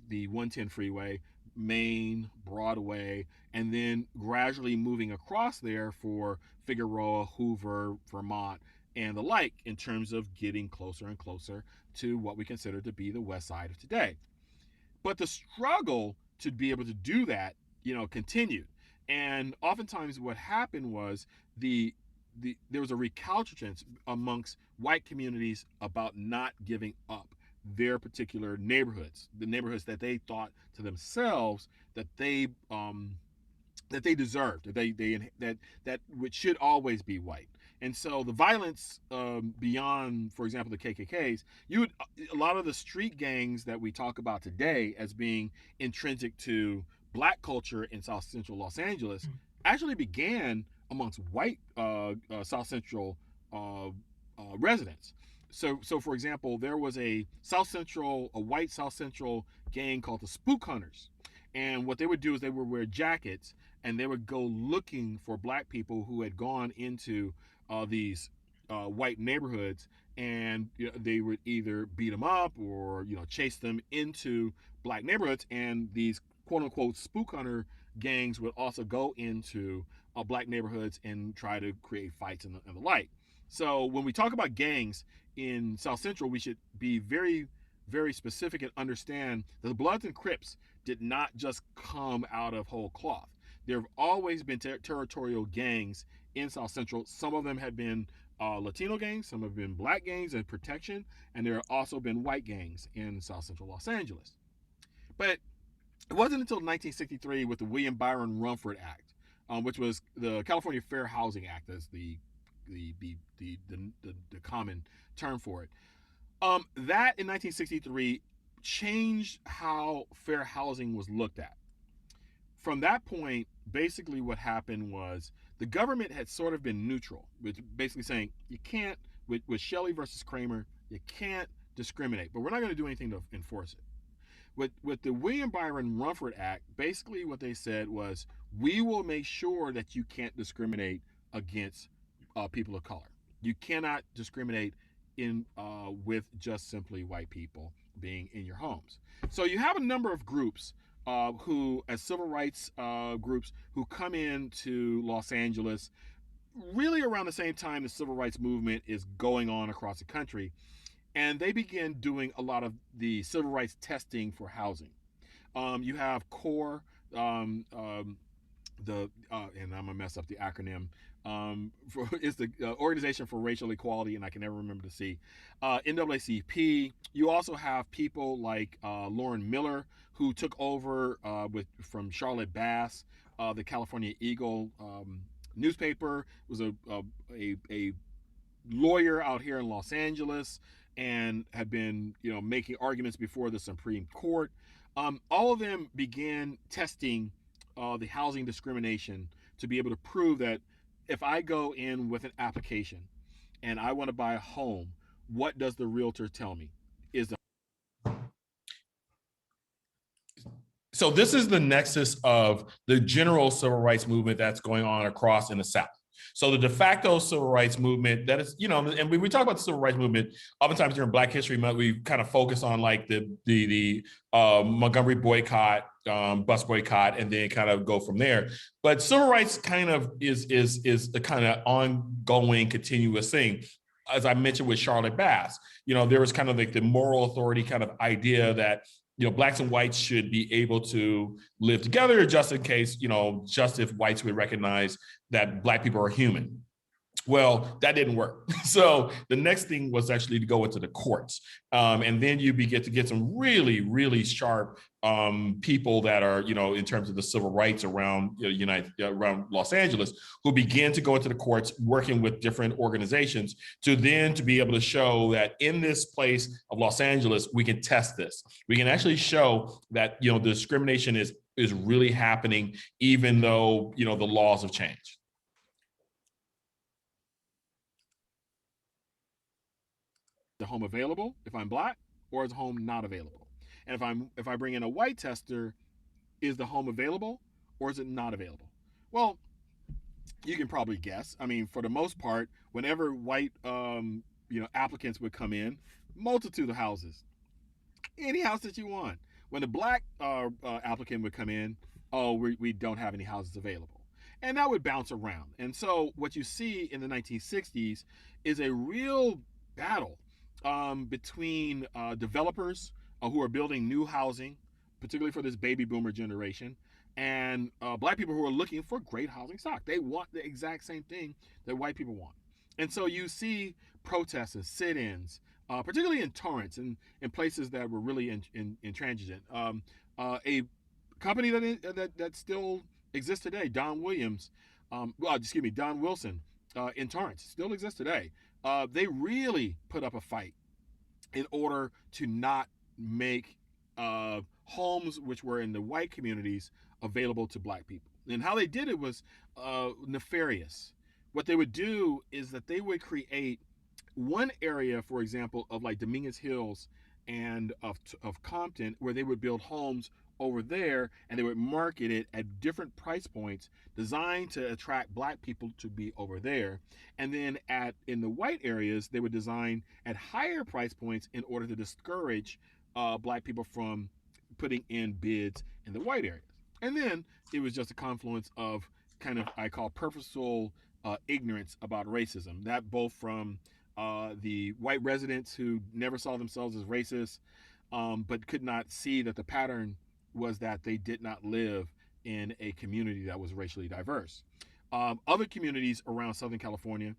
the 110 freeway, Main, Broadway, and then gradually moving across there for Figueroa, Hoover, Vermont, and the like, in terms of getting closer and closer to what we consider to be the West Side of today. But the struggle to be able to do that, continued. And oftentimes what happened was there was a recalcitrance amongst white communities about not giving up their particular neighborhoods, the neighborhoods that they thought to themselves that they deserved, that which should always be white. And so the violence beyond, for example, the KKKs, a lot of the street gangs that we talk about today as being intrinsic to black culture in South Central Los Angeles actually began amongst white South Central residents. So for example, there was a white South Central gang called the Spook Hunters, and what they would do is they would wear jackets and they would go looking for black people who had gone into these white neighborhoods, and they would either beat them up or chase them into black neighborhoods. And these quote unquote spook hunter gangs would also go into black neighborhoods and try to create fights and the like. So when we talk about gangs in South Central, we should be very, very specific and understand that the Bloods and Crips did not just come out of whole cloth. There have always been territorial gangs in South Central. Some of them have been Latino gangs, some have been black gangs and protection, and there have also been white gangs in South Central Los Angeles. But it wasn't until 1963 with the William Byron Rumford Act, which was the California Fair Housing Act, as the common term for it. That in 1963 changed how fair housing was looked at. From that point, basically what happened was the government had sort of been neutral, with basically saying you can't, with Shelley versus Kramer, you can't discriminate, but we're not going to do anything to enforce it. With the William Byron Rumford Act, basically what they said was, we will make sure that you can't discriminate against people of color. You cannot discriminate with just simply white people being in your homes. So you have a number of groups who, as civil rights groups, who come into Los Angeles really around the same time the civil rights movement is going on across the country. And they begin doing a lot of the civil rights testing for housing. You have CORE, and I'm gonna mess up the acronym. It's the Organization for Racial Equality, and I can never remember the C. NAACP. You also have people like Lauren Miller, who took over from Charlotte Bass, the California Eagle newspaper. Was a lawyer out here in Los Angeles, and had been making arguments before the Supreme Court. All of them began testing the housing discrimination to be able to prove that if I go in with an application and I want to buy a home, what does the realtor tell me? So this is the nexus of the general civil rights movement that's going on across in the South. So the de facto civil rights movement, that is, and we talk about the civil rights movement, oftentimes during Black History Month, we kind of focus on like the Montgomery boycott, bus boycott, and then kind of go from there. But civil rights kind of is the kind of ongoing, continuous thing. As I mentioned with Charlotte Bass, there was kind of like the moral authority kind of idea that Blacks and whites should be able to live together, just in case, just if whites would recognize that Black people are human. Well, that didn't work. So the next thing was actually to go into the courts. And then you begin to get some really, really sharp people that are, in terms of the civil rights around around Los Angeles, who begin to go into the courts working with different organizations to be able to show that in this place of Los Angeles, we can test this. We can actually show that, the discrimination is really happening, even though, the laws have changed. The home available if I'm Black, or is the home not available? And if I bring in a white tester, is the home available or is it not available? Well, you can probably guess. I mean, for the most part, whenever white applicants would come in, multitude of houses, any house that you want. When the Black applicant would come in, we don't have any houses available. And that would bounce around. And so what you see in the 1960s is a real battle between developers who are building new housing, particularly for this baby boomer generation, and Black people who are looking for great housing stock. They want the exact same thing that white people want. And so you see protests and sit-ins particularly in Torrance and in places that were really intransigent. A company that still exists today, Don Williams, Don Wilson, in Torrance, still exists today. They really put up a fight in order to not make homes which were in the white communities available to black people. And how they did it was nefarious. What they would do is that they would create one area, for example, of like Dominguez Hills and of Compton, where they would build homes over there, and they would market it at different price points designed to attract black people to be over there. And then in the white areas, they would design at higher price points in order to discourage black people from putting in bids in the white areas. And then it was just a confluence of kind of, I call, purposeful ignorance about racism, that both from the white residents who never saw themselves as racist, but could not see that the pattern was that they did not live in a community that was racially diverse. Other communities around Southern California,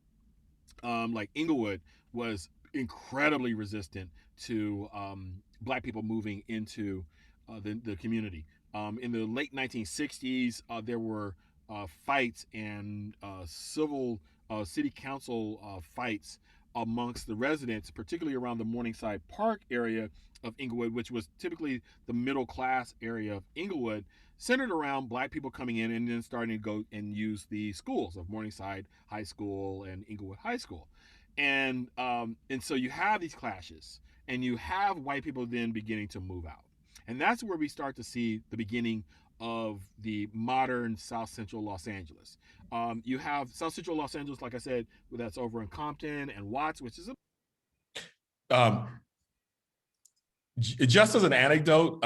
like Inglewood, was incredibly resistant to black people moving into the community. In the late 1960s, there were fights and civil city council fights amongst the residents, particularly around the Morningside Park area of Inglewood, which was typically the middle class area of Inglewood, centered around black people coming in and then starting to go and use the schools of Morningside High School and Inglewood High School. And so you have these clashes, and you have white people then beginning to move out. And that's where we start to see the beginning of the modern South Central Los Angeles. You have South Central Los Angeles, like I said, that's over in Compton and Watts, which is just as an anecdote,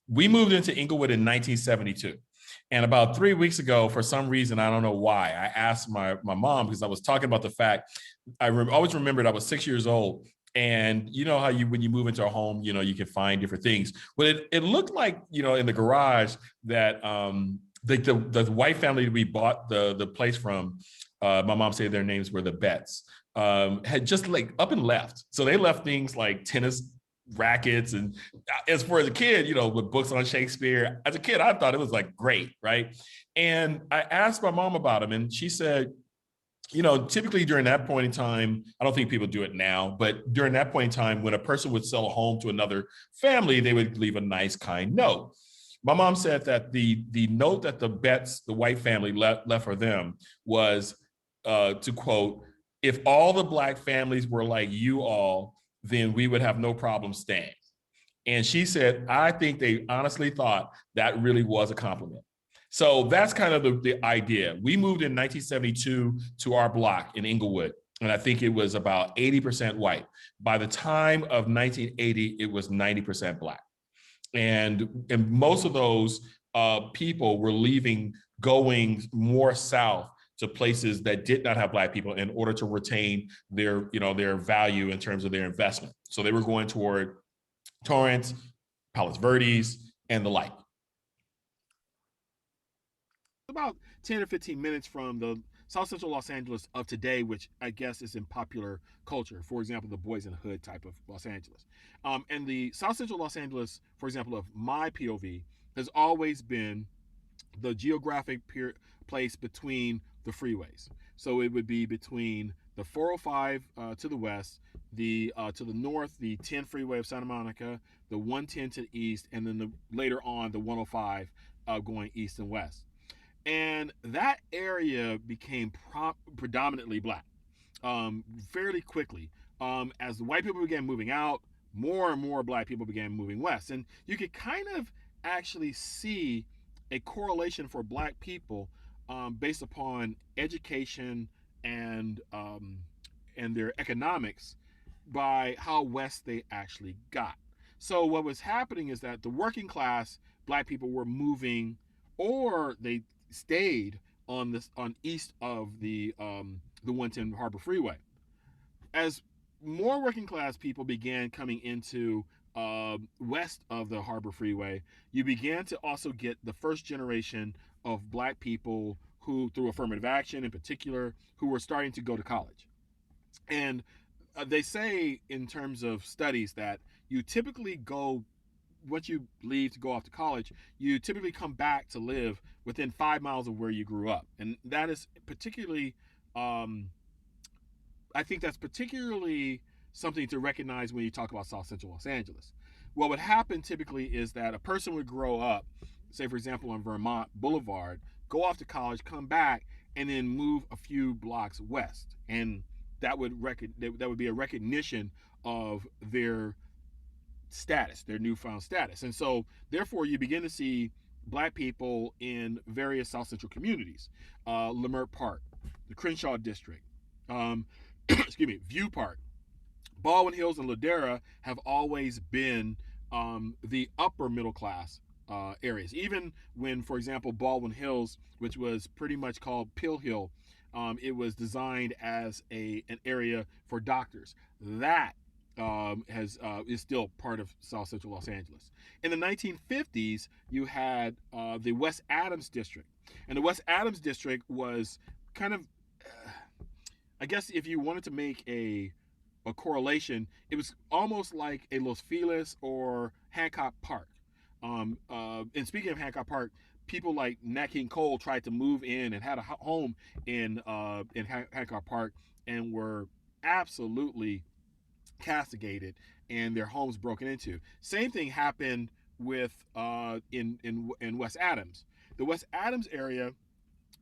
we moved into Inglewood in 1972. And about 3 weeks ago, for some reason, I don't know why, I asked my mom, because I was talking about the fact, I always remembered I was 6 years old. And you know how when you move into a home, you can find different things. Well, it looked like, in the garage that the white family we bought the place from, my mom said their names were the Betts, had just like up and left. So they left things like tennis rackets. And as a kid, with books on Shakespeare, as a kid, I thought it was like great, right? And I asked my mom about them, and she said, typically during that point in time, I don't think people do it now, but during that point in time, when a person would sell a home to another family, they would leave a nice, kind note. My mom said that the note that the Betts, the white family, left for them was, to quote, "If all the black families were like you all, then we would have no problem staying." And she said, I think they honestly thought that really was a compliment. So that's kind of the idea. We moved in 1972 to our block in Inglewood, and I think it was about 80% white. By the time of 1980, it was 90% black. And most of those people were leaving, going more south to places that did not have black people in order to retain their value in terms of their investment. So they were going toward Torrance, Palos Verdes, and the like. About 10 or 15 minutes from the South Central Los Angeles of today, which I guess is in popular culture. For example, the Boys in the Hood type of Los Angeles. And the South Central Los Angeles, for example, of my POV, has always been the geographic place between the freeways. So it would be between the 405 to the west, to the north, the 10 freeway of Santa Monica, the 110 to the east, and then later on the 105 going east and west. And that area became predominantly black fairly quickly. As the white people began moving out, more and more black people began moving west. And you could kind of actually see a correlation for black people based upon education and their economics by how west they actually got. So what was happening is that the working class black people were moving, or they stayed on east of the 110 Harbor Freeway. As more working class people began coming into west of the Harbor Freeway, you began to also get the first generation of black people who, through affirmative action in particular, who were starting to go to college. And they say in terms of studies that you typically go, once you leave to go off to college, you typically come back to live within 5 miles of where you grew up. And that is particularly, I think that's particularly something to recognize when you talk about South Central Los Angeles. What would happen typically is that a person would grow up, say for example on Vermont Boulevard, go off to college, come back, and then move a few blocks west. And that would be a recognition of their status, their newfound status. And so therefore you begin to see Black people in various South Central communities, Leimert Park, the Crenshaw District, excuse me, View Park, Baldwin Hills, and Ladera have always been the upper middle class areas. Even when, for example, Baldwin Hills, which was pretty much called Pill Hill, it was designed as an area for doctors. That is still part of South Central Los Angeles. In the 1950s, you had the West Adams District. And the West Adams District was kind of, I guess if you wanted to make a correlation, it was almost like a Los Feliz or Hancock Park. And speaking of Hancock Park, people like Nat King Cole tried to move in and had a home in Hancock Park and were absolutely castigated and their homes broken into. Same thing happened with in West Adams. The West Adams area,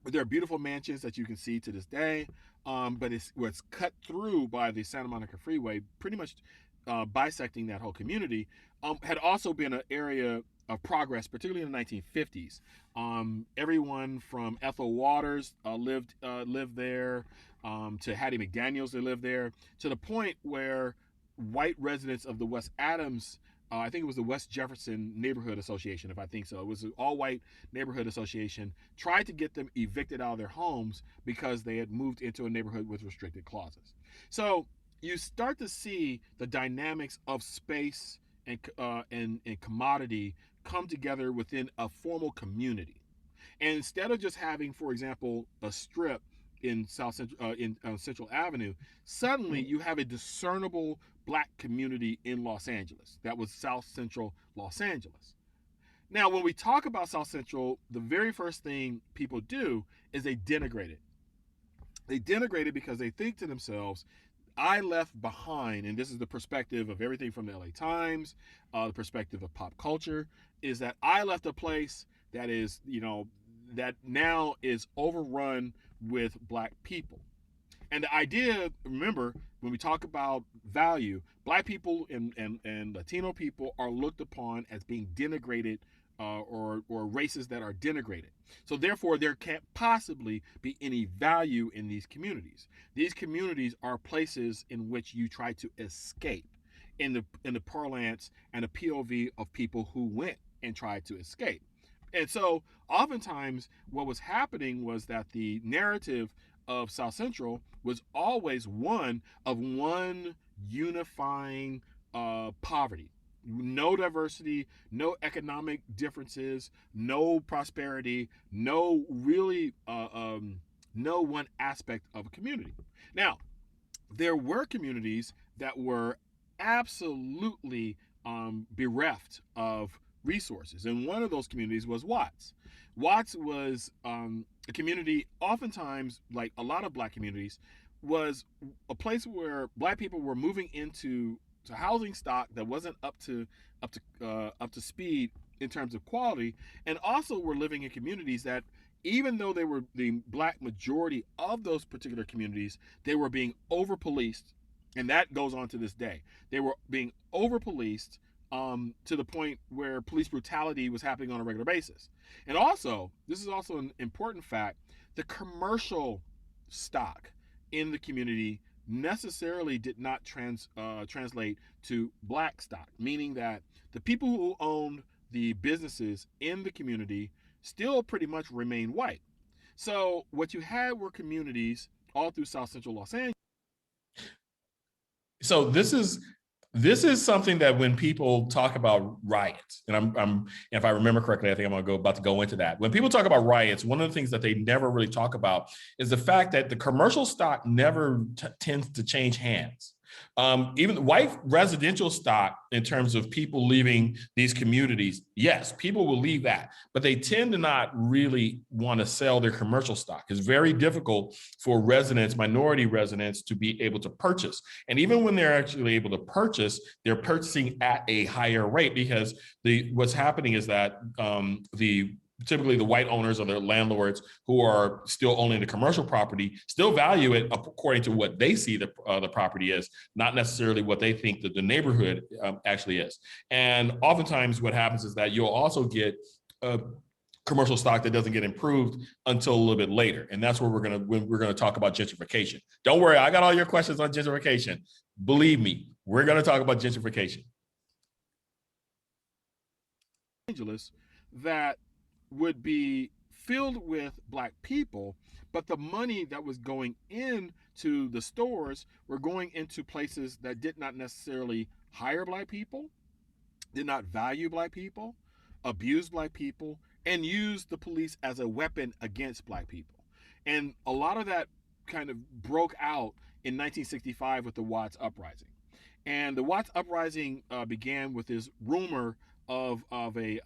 there are beautiful mansions that you can see to this day, but it's cut through by the Santa Monica Freeway, pretty much bisecting that whole community, had also been an area of progress, particularly in the 1950s. Everyone from Ethel Waters lived there, to Hattie McDaniels, they lived there, to the point where white residents of the West Adams, I think it was the West Jefferson Neighborhood Association, if I think so. It was an all-white neighborhood association, tried to get them evicted out of their homes because they had moved into a neighborhood with restricted clauses. So you start to see the dynamics of space and commodity come together within a formal community. And instead of just having, for example, a strip in Central Avenue, suddenly you have a discernible Black community in Los Angeles. That was South Central Los Angeles. Now, when we talk about South Central, the very first thing people do is they denigrate it. They denigrate it because they think to themselves, I left behind, and this is the perspective of everything from the LA Times, the perspective of pop culture, is that I left a place that is, that now is overrun with Black people. And the idea, remember, when we talk about value, Black people and Latino people are looked upon as being denigrated, or races that are denigrated. So therefore, there can't possibly be any value in these communities. These communities are places in which you try to escape, in the parlance and the POV of people who went and tried to escape. And so oftentimes what was happening was that the narrative of South Central was always one of one unifying poverty. No diversity, no economic differences, no prosperity, no really, no one aspect of a community. Now, there were communities that were absolutely bereft of resources, and one of those communities was Watts. Watts was a community, oftentimes, like a lot of Black communities, was a place where Black people were moving into housing stock that wasn't up to speed in terms of quality, and also were living in communities that, even though they were the Black majority of those particular communities, they were being over-policed, and that goes on to this day. They were being over-policed to the point where police brutality was happening on a regular basis. And also, this is also an important fact, the commercial stock in the community necessarily did not translate to Black stock, meaning that the people who owned the businesses in the community still pretty much remain white. So what you had were communities all through South Central Los Angeles. So this is something that when people talk about riots, and I'm if I remember correctly, I think I'm about to go into that. When people talk about riots, one of the things that they never really talk about is the fact that the commercial stock never tends to change hands. Even white residential stock, in terms of people leaving these communities, yes, people will leave that, but they tend to not really want to sell their commercial stock. It's very difficult for residents, minority residents, to be able to purchase. And even when they're actually able to purchase, they're purchasing at a higher rate, because what's happening is that typically the white owners or their landlords who are still owning the commercial property still value it according to what they see the property is, not necessarily what they think that the neighborhood actually is. And oftentimes what happens is that you'll also get commercial stock that doesn't get improved until a little bit later. And that's where we're gonna talk about gentrification. Don't worry, I got all your questions on gentrification. Believe me, we're gonna talk about gentrification. Angeles that would be filled with Black people, but the money that was going into the stores were going into places that did not necessarily hire Black people, did not value Black people, abuse Black people, and use the police as a weapon against Black people. And a lot of that kind of broke out in 1965 with the Watts Uprising. And the Watts Uprising began with this rumor of a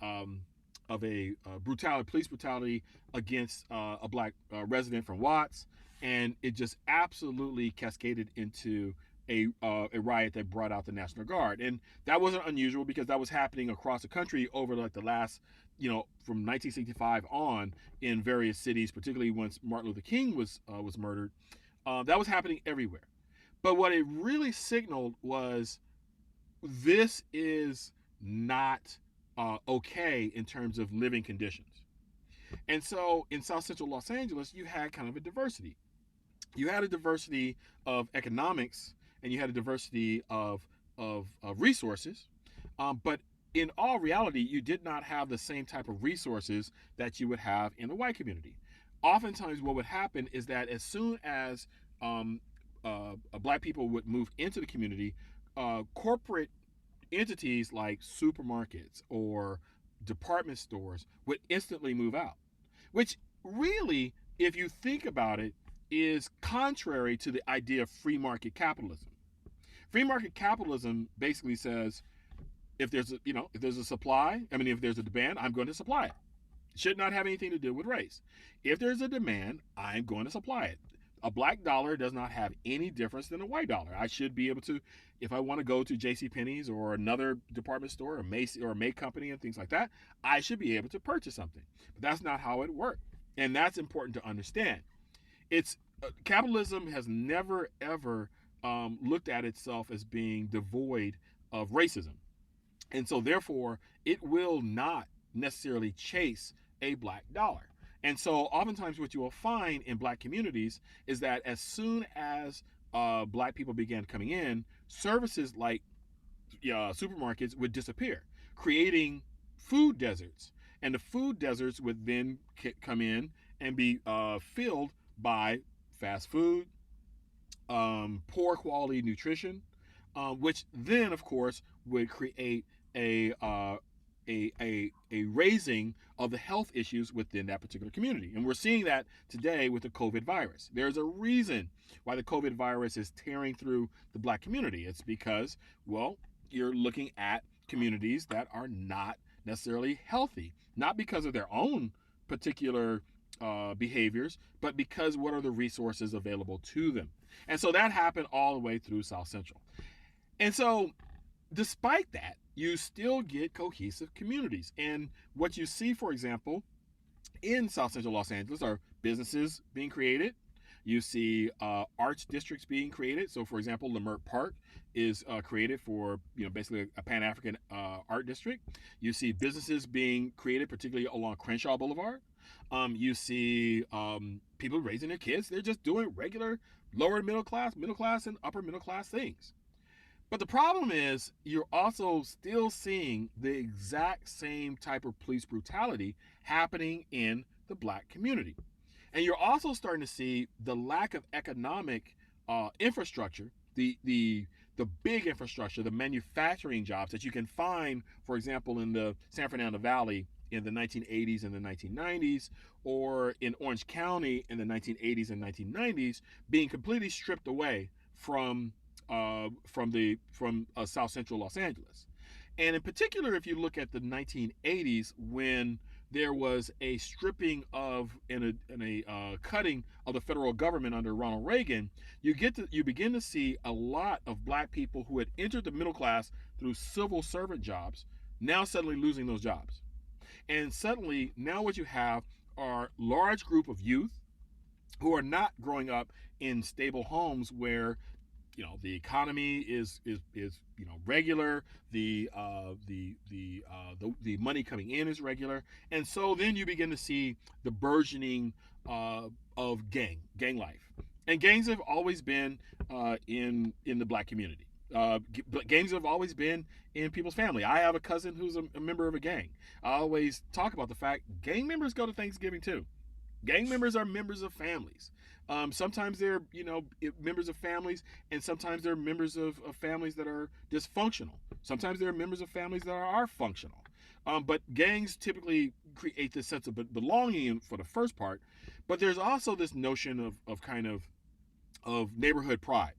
police brutality against a Black resident from Watts, and it just absolutely cascaded into a riot that brought out the National Guard. And that wasn't unusual, because that was happening across the country over like the last, from 1965 on, in various cities, particularly once Martin Luther King was murdered. That was happening everywhere. But what it really signaled was, this is not okay in terms of living conditions. And so in South Central Los Angeles, you had kind of a diversity. You had a diversity of economics, and you had a diversity of resources, but in all reality, you did not have the same type of resources that you would have in the white community. Oftentimes what would happen is that as soon as Black people would move into the community, corporate entities like supermarkets or department stores would instantly move out, which really, if you think about it, is contrary to the idea of free market capitalism. Free market capitalism basically says, if there's a supply, if there's a demand, I'm going to supply it. It should not have anything to do with race. If there's a demand, I'm going to supply it. A Black dollar does not have any difference than a white dollar. I should be able to, if I want to go to JCPenney's or another department store, or Macy's or a May company and things like that, I should be able to purchase something. But that's not how it works. And that's important to understand. Capitalism has never, ever looked at itself as being devoid of racism. And so therefore, it will not necessarily chase a Black dollar. And so oftentimes what you will find in Black communities is that as soon as Black people began coming in, services like supermarkets would disappear, creating food deserts. And the food deserts would then come in and be filled by fast food, poor quality nutrition, which then, of course, would create a raising of the health issues within that particular community. And we're seeing that today with the COVID virus. There's a reason why the COVID virus is tearing through the Black community. It's because, well, you're looking at communities that are not necessarily healthy, not because of their own particular behaviors, but because what are the resources available to them. And so that happened all the way through South Central. And so despite that, you still get cohesive communities. And what you see, for example, in South Central Los Angeles are businesses being created. You see arts districts being created. So, for example, Lemert Park is created for, basically a Pan-African art district. You see businesses being created, particularly along Crenshaw Boulevard. You see people raising their kids. They're just doing regular lower middle class, and upper middle class things. But the problem is you're also still seeing the exact same type of police brutality happening in the Black community. And you're also starting to see the lack of economic infrastructure, the big infrastructure, the manufacturing jobs that you can find, for example, in the San Fernando Valley in the 1980s and the 1990s, or in Orange County in the 1980s and 1990s, being completely stripped away from from South Central Los Angeles. And in particular, if you look at the 1980s, when there was a stripping of and a cutting of the federal government under Ronald Reagan, you begin to see a lot of black people who had entered the middle class through civil servant jobs now suddenly losing those jobs. And suddenly now what you have are large group of youth who are not growing up in stable homes where the economy is regular, the money coming in is regular, and so then you begin to see the burgeoning of gang life. And gangs have always been in the black community. Gangs have always been in people's family. I have a cousin who's a member of a gang. I always talk about the fact gang members go to Thanksgiving too. Gang members are members of families. Sometimes they're members of families, and sometimes they're members of families that are dysfunctional. Sometimes they're members of families that are functional. But gangs typically create this sense of belonging for the first part. But there's also this notion of neighborhood pride.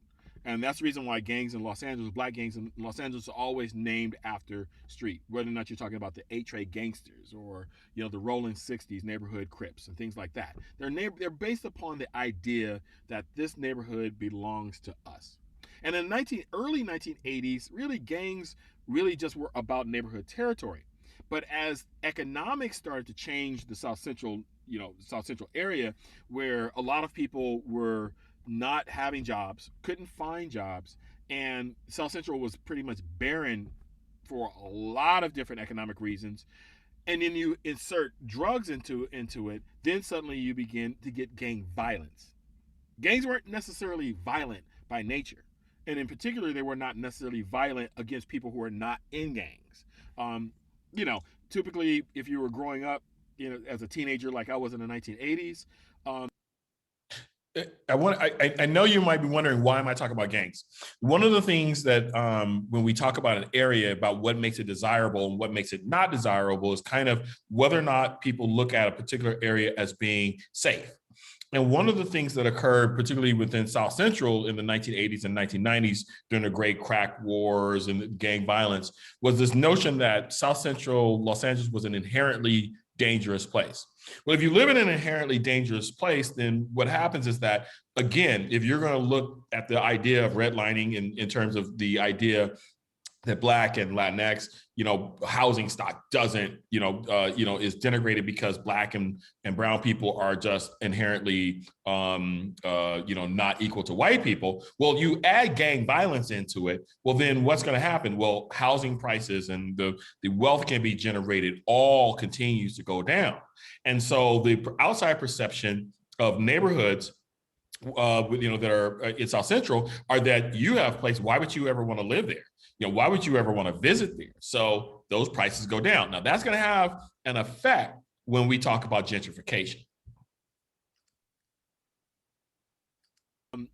And that's the reason why gangs in Los Angeles, black gangs in Los Angeles, are always named after street, whether or not you're talking about the 8-Tray gangsters or the Rolling 60s neighborhood Crips and things like that. They're based upon the idea that this neighborhood belongs to us. And in the early 1980s, really gangs really just were about neighborhood territory. But as economics started to change the South Central area, where a lot of people were not having jobs, couldn't find jobs, and South Central was pretty much barren for a lot of different economic reasons, and then you insert drugs into it, then suddenly you begin to get gang violence. Gangs weren't necessarily violent by nature, and in particular, they were not necessarily violent against people who are not in gangs. Typically, if you were growing up, as a teenager like I was in the 1980s, I know you might be wondering, why am I talking about gangs? One of the things that when we talk about an area, about what makes it desirable and what makes it not desirable, is kind of whether or not people look at a particular area as being safe. And one of the things that occurred, particularly within South Central in the 1980s and 1990s during the great crack wars and gang violence, was this notion that South Central Los Angeles was an inherently dangerous place. Well, if you live in an inherently dangerous place, then what happens is that, again, if you're going to look at the idea of redlining in terms of the idea that Black and Latinx, housing stock doesn't, is denigrated because Black and brown people are just inherently, not equal to white people. Well, you add gang violence into it. Well, then what's going to happen? Well, housing prices and the wealth can be generated all continues to go down. And so the outside perception of neighborhoods that are in South Central are that you have a place. Why would you ever want to live there? Why would you ever want to visit there? So those prices go down. Now, that's going to have an effect when we talk about gentrification.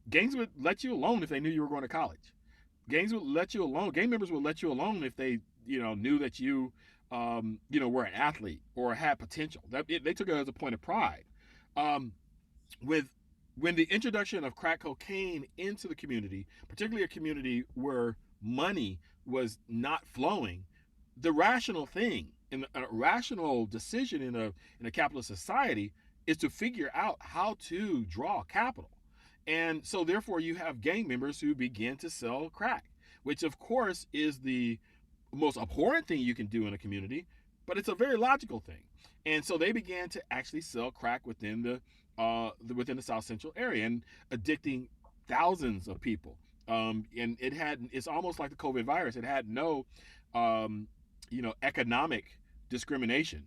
Gangs would let you alone if they knew you were going to college. Gangs would let you alone. Gang members would let you alone if they, knew that you, were an athlete or had potential. They took it as a point of pride. When the introduction of crack cocaine into the community, particularly a community where money was not flowing, the rational thing and a rational decision in a capitalist society is to figure out how to draw capital. And so therefore you have gang members who begin to sell crack, which of course is the most abhorrent thing you can do in a community, but it's a very logical thing. And so they began to actually sell crack within the South Central area and addicting thousands of people. And it's almost like the COVID virus. It had no, economic discrimination.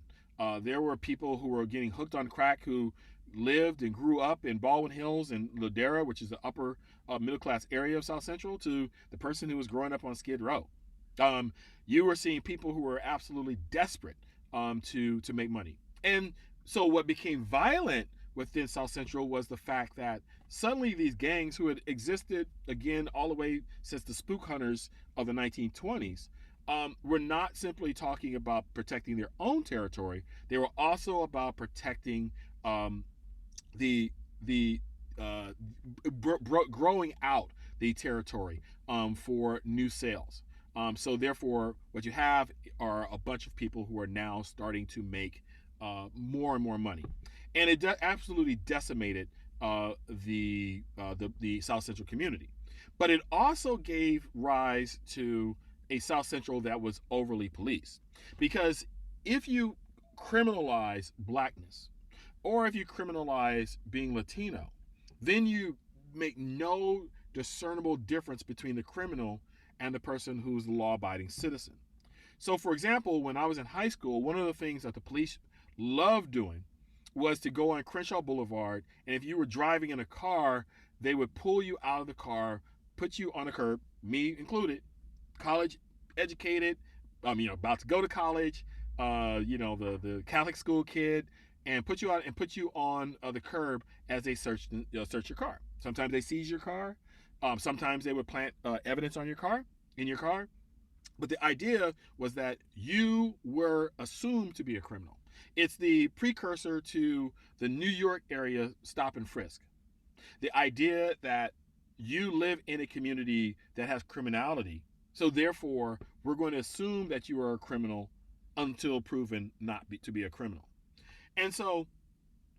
There were people who were getting hooked on crack who lived and grew up in Baldwin Hills and Ladera, which is the upper middle class area of South Central, to the person who was growing up on Skid Row. You were seeing people who were absolutely desperate to make money. And so what became violent within South Central was the fact that suddenly these gangs, who had existed again all the way since the spook hunters of the 1920s, were not simply talking about protecting their own territory. They were also about protecting growing out the territory for new sales. So therefore, what you have are a bunch of people who are now starting to make more and more money, and it absolutely decimated the South Central community. But it also gave rise to a South Central that was overly policed, because if you criminalize blackness, or if you criminalize being Latino, then you make no discernible difference between the criminal and the person who's the law-abiding citizen. So, for example, when I was in high school, one of the things that the police loved doing was to go on Crenshaw Boulevard, and if you were driving in a car, they would pull you out of the car, put you on a curb, me included, college educated, about to go to college, the Catholic school kid, and put you out and put you on the curb as they search your car. Sometimes they seize your car. Sometimes they would plant evidence on in your car. But the idea was that you were assumed to be a criminal. It's the precursor to the New York area stop and frisk. The idea that you live in a community that has criminality, so therefore we're going to assume that you are a criminal until proven to be a criminal. And so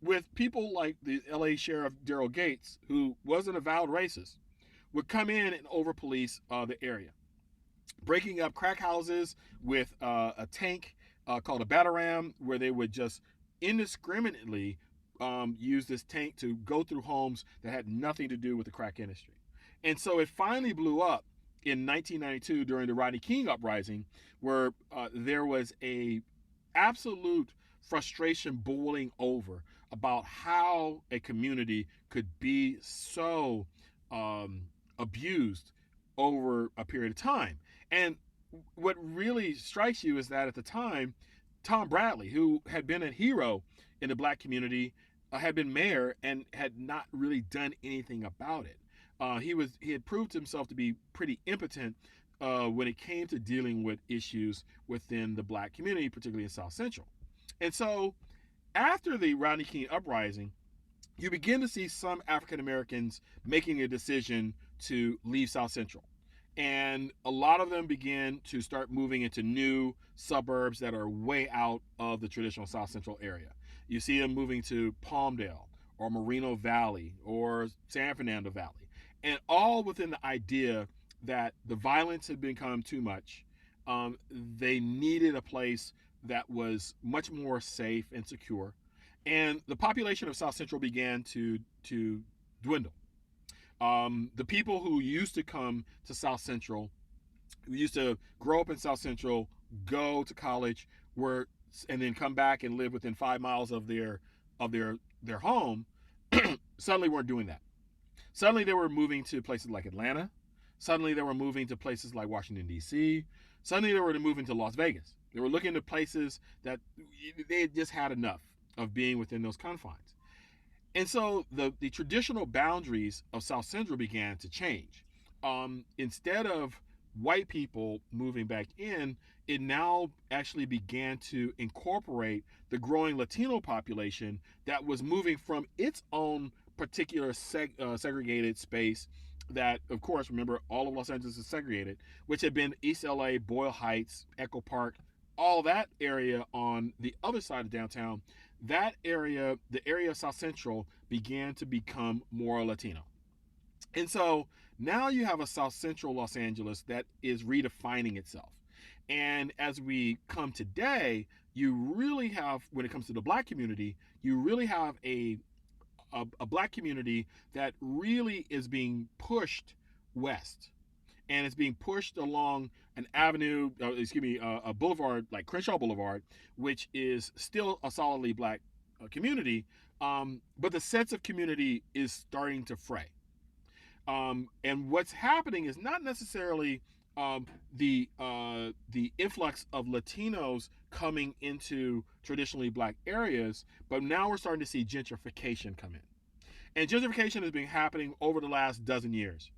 with people like the LA Sheriff Daryl Gates, who was an avowed racist, would come in and over police the area, breaking up crack houses with a tank called a Bataram, where they would just indiscriminately use this tank to go through homes that had nothing to do with the crack industry. And so it finally blew up in 1992 during the Rodney King uprising, where there was a absolute frustration boiling over about how a community could be so abused over a period of time. And what really strikes you is that at the time, Tom Bradley, who had been a hero in the black community, had been mayor and had not really done anything about it. He had proved himself to be pretty impotent when it came to dealing with issues within the black community, particularly in South Central. And so after the Rodney King uprising, you begin to see some African Americans making a decision to leave South Central. And a lot of them begin to start moving into new suburbs that are way out of the traditional South Central area. You see them moving to Palmdale or Moreno Valley or San Fernando Valley, and all within the idea that the violence had become too much. They needed a place that was much more safe and secure, and the population of South Central began to dwindle. The people who used to come to South Central, who used to grow up in South Central, go to college, and then come back and live within 5 miles of their home, suddenly weren't doing that. Suddenly they were moving to places like Atlanta. Suddenly they were moving to places like Washington, D.C. Suddenly they were moving to Las Vegas. They were looking to places that they had just had enough of being within those confines. And so the traditional boundaries of South Central began to change. Instead of white people moving back in, it now actually began to incorporate the growing Latino population that was moving from its own particular segregated space that, of course, remember, all of Los Angeles is segregated, which had been East LA, Boyle Heights, Echo Park, all that area on the other side of downtown. That area, the area of South Central, began to become more Latino. And so now you have a South Central Los Angeles that is redefining itself. And as we come today, you really have, when it comes to the black community, you really have a black community that really is being pushed west. And it's being pushed along an avenue, a boulevard like Crenshaw Boulevard, which is still a solidly black community, but the sense of community is starting to fray. And what's happening is not necessarily the influx of Latinos coming into traditionally black areas, but now we're starting to see gentrification come in. And gentrification has been happening over the last dozen years.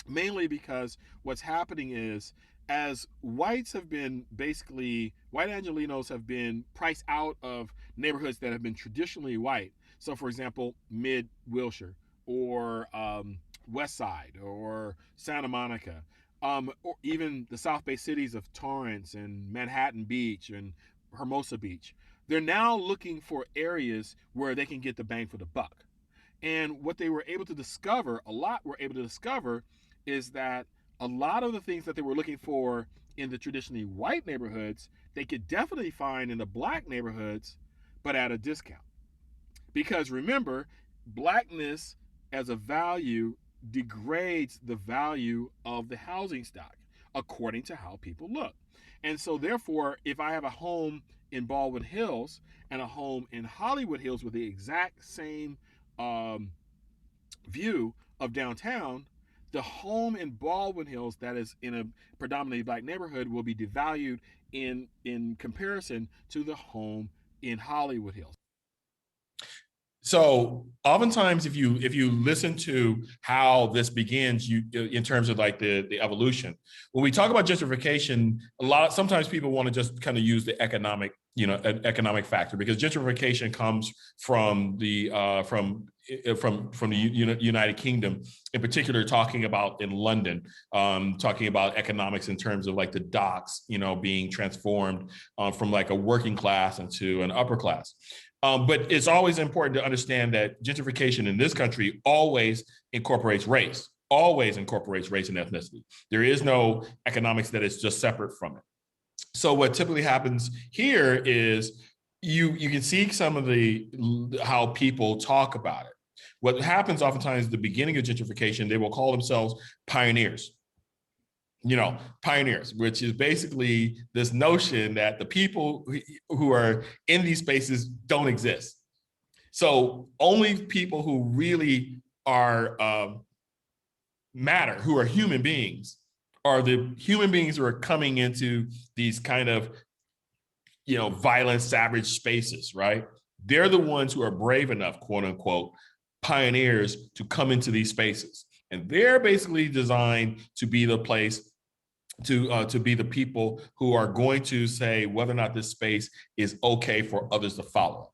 Mainly because what's happening is, as whites have been white Angelenos have been priced out of neighborhoods that have been traditionally white. So, for example, mid Wilshire or West Side or Santa Monica, or even the South Bay cities of Torrance and Manhattan Beach and Hermosa Beach. They're now looking for areas where they can get the bang for the buck. And what they were able to discover, a lot were able to discover, is that a lot of the things that they were looking for in the traditionally white neighborhoods, they could definitely find in the black neighborhoods, but at a discount. Because remember, blackness as a value degrades the value of the housing stock according to how people look. And so, therefore, if I have a home in Baldwin Hills and a home in Hollywood Hills with the exact same view of downtown, the home in Baldwin Hills that is in a predominantly black neighborhood will be devalued in comparison to the home in Hollywood Hills. So oftentimes, if you listen to how this begins, you in terms of like the evolution, when we talk about gentrification, sometimes people want to just kind of use the economic factor, because gentrification comes from the United Kingdom, in particular, talking about in London, talking about economics in terms of like the docks, being transformed from like a working class into an upper class. But it's always important to understand that gentrification in this country always incorporates race and ethnicity. There is no economics that is just separate from it. So what typically happens here is you can see some of how people talk about it. What happens oftentimes at the beginning of gentrification, they will call themselves pioneers. Pioneers, which is basically this notion that the people who are in these spaces don't exist. So only people who really are matter, who are human beings, are the human beings who are coming into these kind of, violent, savage spaces, right? They're the ones who are brave enough, quote unquote, pioneers, to come into these spaces. And they're basically designed to be the place to be the people who are going to say whether or not this space is okay for others to follow.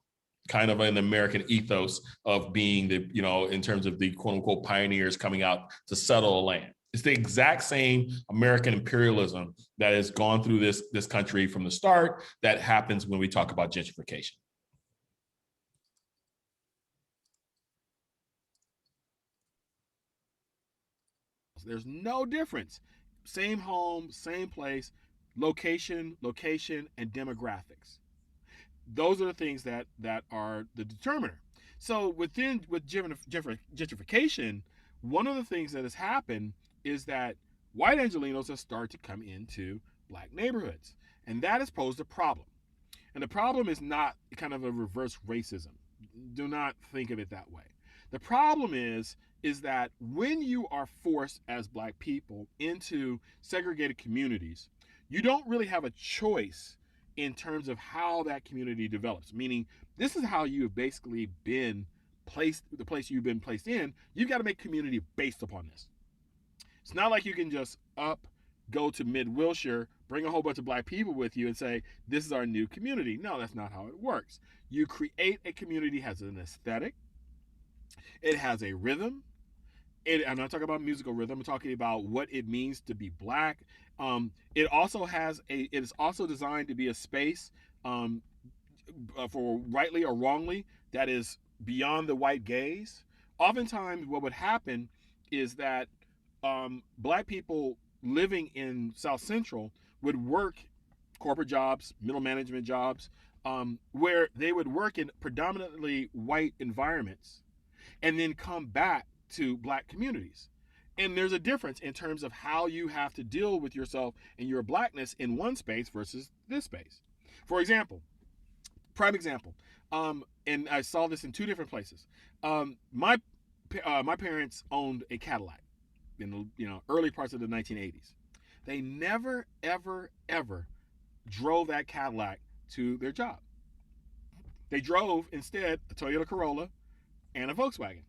Kind of an American ethos of being in terms of the quote unquote pioneers coming out to settle a land. It's the exact same American imperialism that has gone through this country from the start that happens when we talk about gentrification. There's no difference. Same home, same place, location, and demographics. Those are the things that are the determiner. So with gentrification, one of the things that has happened is that white Angelenos have started to come into black neighborhoods, and that has posed a problem. And the problem is not kind of a reverse racism. Do not think of it that way. The problem is that when you are forced as black people into segregated communities, you don't really have a choice in terms of how that community develops. Meaning, this is how you have basically been placed, the place you've been placed in. You've got to make community based upon this. It's not like you can just go to mid-Wilshire, bring a whole bunch of black people with you and say, this is our new community. No, that's not how it works. You create a community that has an aesthetic. It has a rhythm. I'm not talking about musical rhythm. I'm talking about what it means to be black. It is also designed to be a space for rightly or wrongly that is beyond the white gaze. Oftentimes what would happen is that black people living in South Central would work corporate jobs, middle management jobs, where they would work in predominantly white environments and then come back to black communities. And there's a difference in terms of how you have to deal with yourself and your blackness in one space versus this space. For example, prime example, and I saw this in two different places. My parents owned a Cadillac in the early parts of the 1980s. They never, ever, ever drove that Cadillac to their job. They drove instead a Toyota Corolla and a Volkswagen.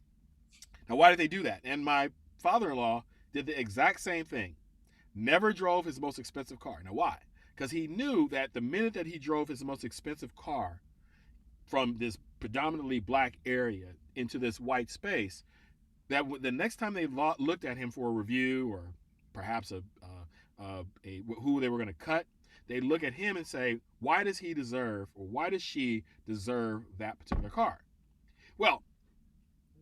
Now, why did they do that? And my father-in-law did the exact same thing. Never drove his most expensive car. Now, why? Because he knew that the minute that he drove his most expensive car from this predominantly black area into this white space, that the next time they looked at him for a review or perhaps who they were going to cut, they look at him and say, why does he deserve, or why does she deserve that particular car? Well,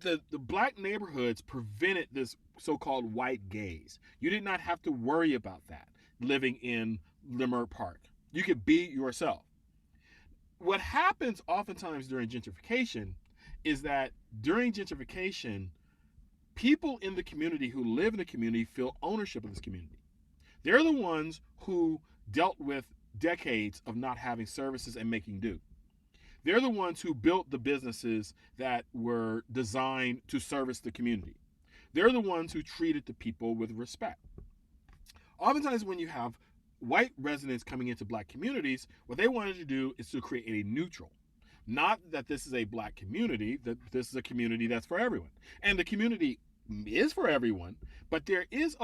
the black neighborhoods prevented this so-called white gaze. You did not have to worry about that living in Leimert Park. You could be yourself. What happens oftentimes during gentrification is that during gentrification, people in the community who live in the community feel ownership of this community. They're the ones who dealt with decades of not having services and making do. They're the ones who built the businesses that were designed to service the community. They're the ones who treated the people with respect. Oftentimes when you have white residents coming into black communities, what they wanted to do is to create a neutral. Not that this is a black community, that this is a community that's for everyone. And the community is for everyone, but it is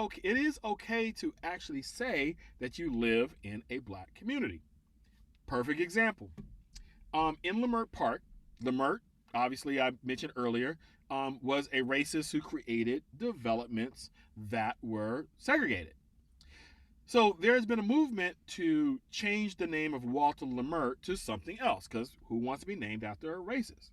okay to actually say that you live in a black community. Perfect example. In Leimert Park, Leimert, obviously I mentioned earlier, was a racist who created developments that were segregated. So there's been a movement to change the name of Walter Leimert to something else, because who wants to be named after a racist?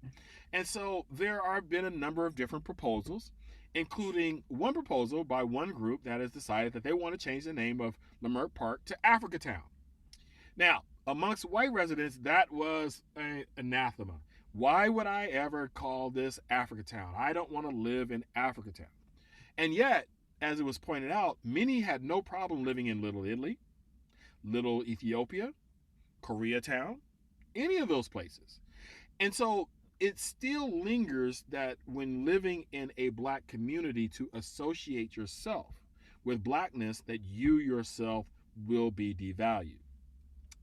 And so there have been a number of different proposals, including one proposal by one group that has decided that they want to change the name of Leimert Park to Africatown. Now, amongst white residents, that was an anathema. Why would I ever call this Africatown? I don't want to live in Africatown. And yet, as it was pointed out, many had no problem living in Little Italy, Little Ethiopia, Koreatown, any of those places. And so it still lingers that when living in a black community, to associate yourself with blackness, that you yourself will be devalued.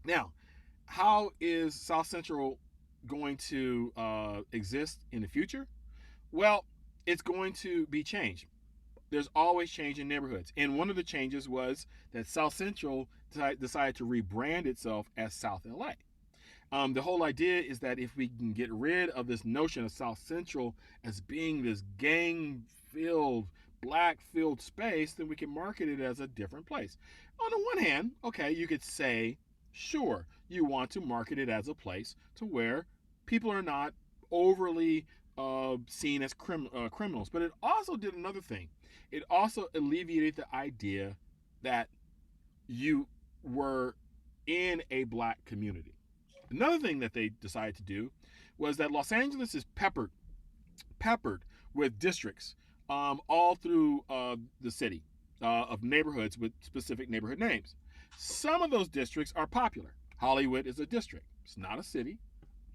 Now, how is South Central going to exist in the future? Well, it's going to be changed. There's always change in neighborhoods. And one of the changes was that South Central decided to rebrand itself as South LA. The whole idea is that if we can get rid of this notion of South Central as being this gang-filled, black-filled space, then we can market it as a different place. On the one hand, okay, you could say, sure, you want to market it as a place to where people are not overly seen as criminals. But it also did another thing. It also alleviated the idea that you were in a black community. Another thing that they decided to do was that Los Angeles is peppered with districts all through the city of neighborhoods with specific neighborhood names. Some of those districts are popular. Hollywood is a district. It's not a city.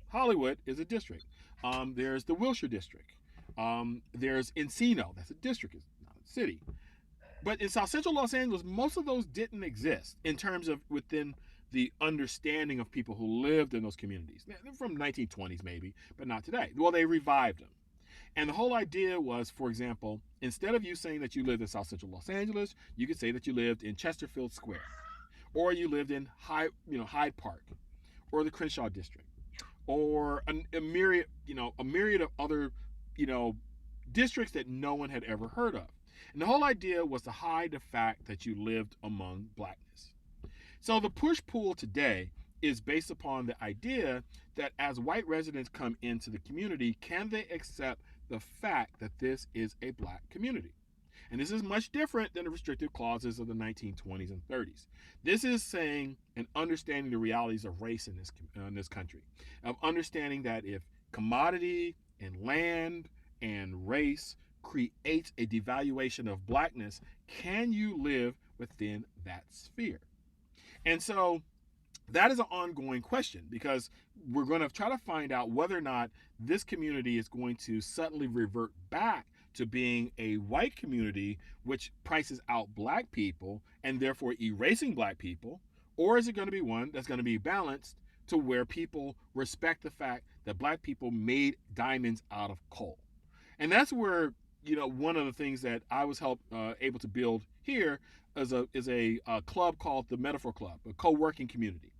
Hollywood is a district. There's the Wilshire district. There's Encino. That's a district. It's not a city. But in South Central Los Angeles, most of those didn't exist in terms of within the understanding of people who lived in those communities. They're from 1920s maybe, but not today. Well, they revived them. And the whole idea was, for example, instead of you saying that you lived in South Central Los Angeles, you could say that you lived in Chesterfield Square, or you lived in Hyde Park, or the Crenshaw district, or a myriad of other, districts that no one had ever heard of. And the whole idea was to hide the fact that you lived among blackness. So the push-pull today is based upon the idea that as white residents come into the community, can they accept the fact that this is a black community? And this is much different than the restrictive clauses of the 1920s and 30s. This is saying and understanding the realities of race in this country, of understanding that if commodity and land and race creates a devaluation of blackness, can you live within that sphere? And so that is an ongoing question, because we're going to try to find out whether or not this community is going to suddenly revert back to being a white community which prices out black people and therefore erasing black people, or is it going to be one that's going to be balanced to where people respect the fact that black people made diamonds out of coal? And that's where, one of the things that I was able to build here is a club called the Metaphor Club, a co-working community.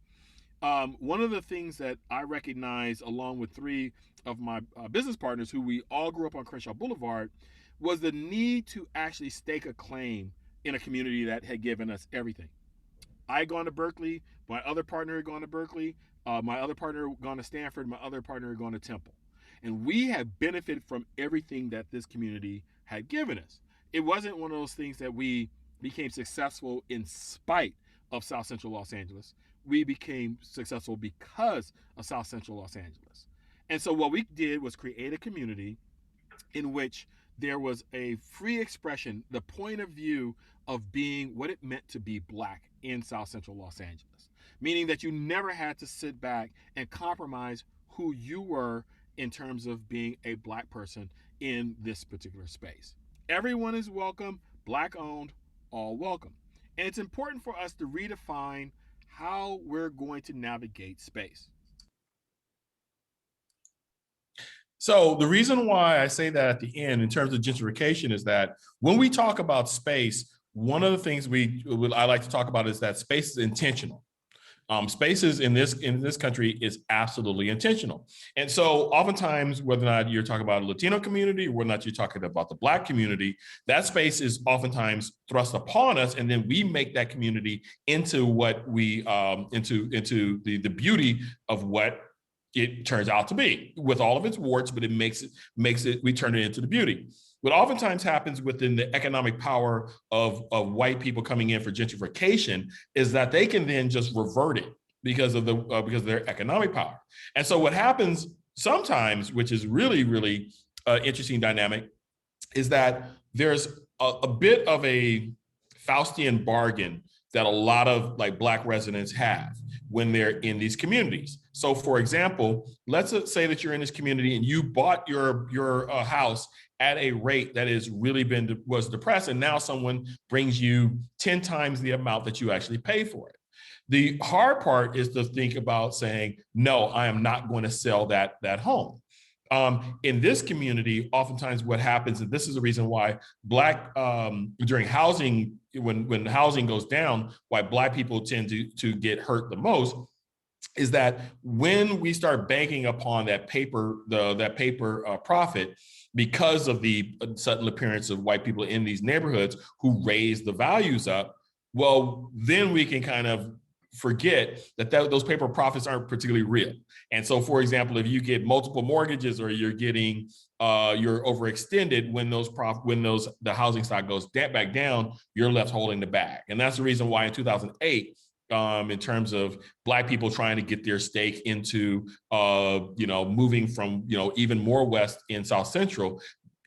One of the things that I recognize, along with three of my business partners who we all grew up on Crenshaw Boulevard, was the need to actually stake a claim in a community that had given us everything. I had gone to Berkeley, my other partner had gone to Berkeley, my other partner had gone to Stanford, my other partner had gone to Temple. And we had benefited from everything that this community had given us. It wasn't one of those things that we became successful in spite of South Central Los Angeles. We became successful because of South Central Los Angeles. And so what we did was create a community in which there was a free expression, the point of view of being what it meant to be Black in South Central Los Angeles, meaning that you never had to sit back and compromise who you were in terms of being a Black person in this particular space. Everyone is welcome, Black owned, all welcome. And it's important for us to redefine how we're going to navigate space. So the reason why I say that at the end in terms of gentrification is that when we talk about space, one of the things I like to talk about is that space is intentional. Spaces in this country is absolutely intentional. And so oftentimes, whether or not you're talking about a Latino community, or whether or not you're talking about the Black community, that space is oftentimes thrust upon us. And then we make that community into what we, into the beauty of what it turns out to be, with all of its warts, but it makes it, we turn it into the beauty. What oftentimes happens within the economic power of white people coming in for gentrification is that they can then just revert it because of their economic power. And so what happens sometimes, which is really, really interesting dynamic, is that there's a bit of a Faustian bargain that a lot of Black residents have when they're in these communities. So for example, let's say that you're in this community and you bought your house at a rate that is really was depressed, and now someone brings you 10 times the amount that you actually pay for it. The hard part is to think about saying, no, I am not going to sell that home. In this community, oftentimes what happens, and this is the reason why Black, during housing, when housing goes down, why Black people tend to get hurt the most, is that when we start banking upon that paper profit, because of the sudden appearance of white people in these neighborhoods who raise the values up, well, then we can kind of forget that those paper profits aren't particularly real. And so, for example, if you get multiple mortgages or you're getting you're overextended, when the housing stock goes back down, you're left holding the bag. And that's the reason why in 2008, in terms of Black people trying to get their stake into, moving from, even more west in South Central,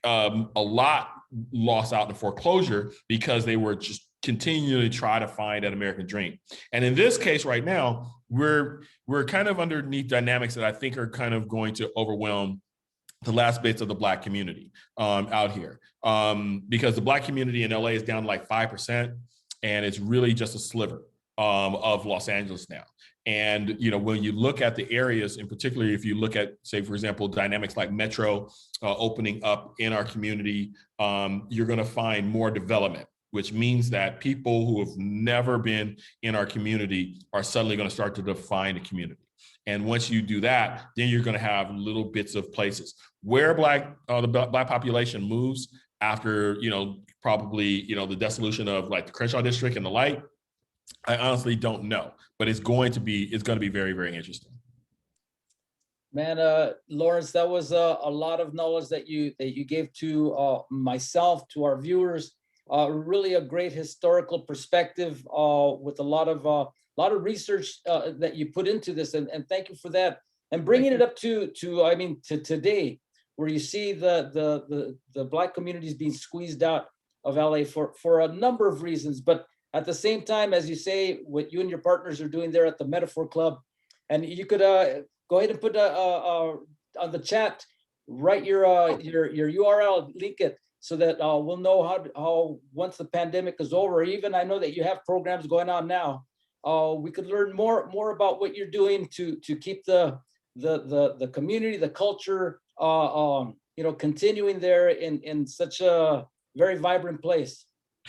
a lot lost out in foreclosure because they were just continually try to find that American dream. And in this case right now, we're kind of underneath dynamics that I think are kind of going to overwhelm the last bits of the Black community out here. Because the Black community in LA is down like 5%, and it's really just a sliver of Los Angeles now. And when you look at the areas, in particular, if you look at, say, for example, dynamics like Metro opening up in our community, you're going to find more development, which means that people who have never been in our community are suddenly going to start to define the community. And once you do that, then you're going to have little bits of places where the Black population moves after, probably, the dissolution of like the Crenshaw district and the like. I honestly don't know, but it's going to be very, very interesting. Man, Lawrence, that was a lot of knowledge that you gave to myself, to our viewers. Really a great historical perspective with a lot of research that you put into this, and thank you for that. And bringing it up to today, where you see the Black communities being squeezed out of LA for a number of reasons, but at the same time, as you say, what you and your partners are doing there at the Metaphor Club, and you could go ahead and put on the chat, write your URL, link it, so that we'll know how once the pandemic is over. Even I know that you have programs going on now. We could learn more about what you're doing to keep the community, the culture, continuing there in such a very vibrant place.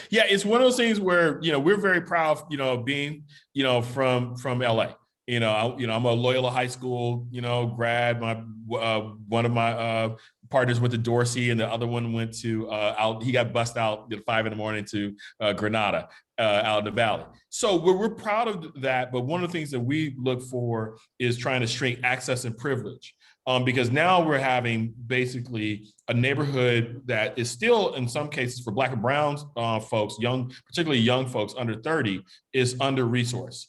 Yeah, it's one of those things where we're very proud, being from LA. I'm a Loyola High School, grad. One of my partners went to Dorsey, and the other one went to he got bussed out at 5 a.m. to Granada, out in the valley. So we're proud of that. But one of the things that we look for is trying to shrink access and privilege. Because now we're having basically a neighborhood that is still, in some cases, for Black and Brown folks, particularly young folks under 30, is under-resourced.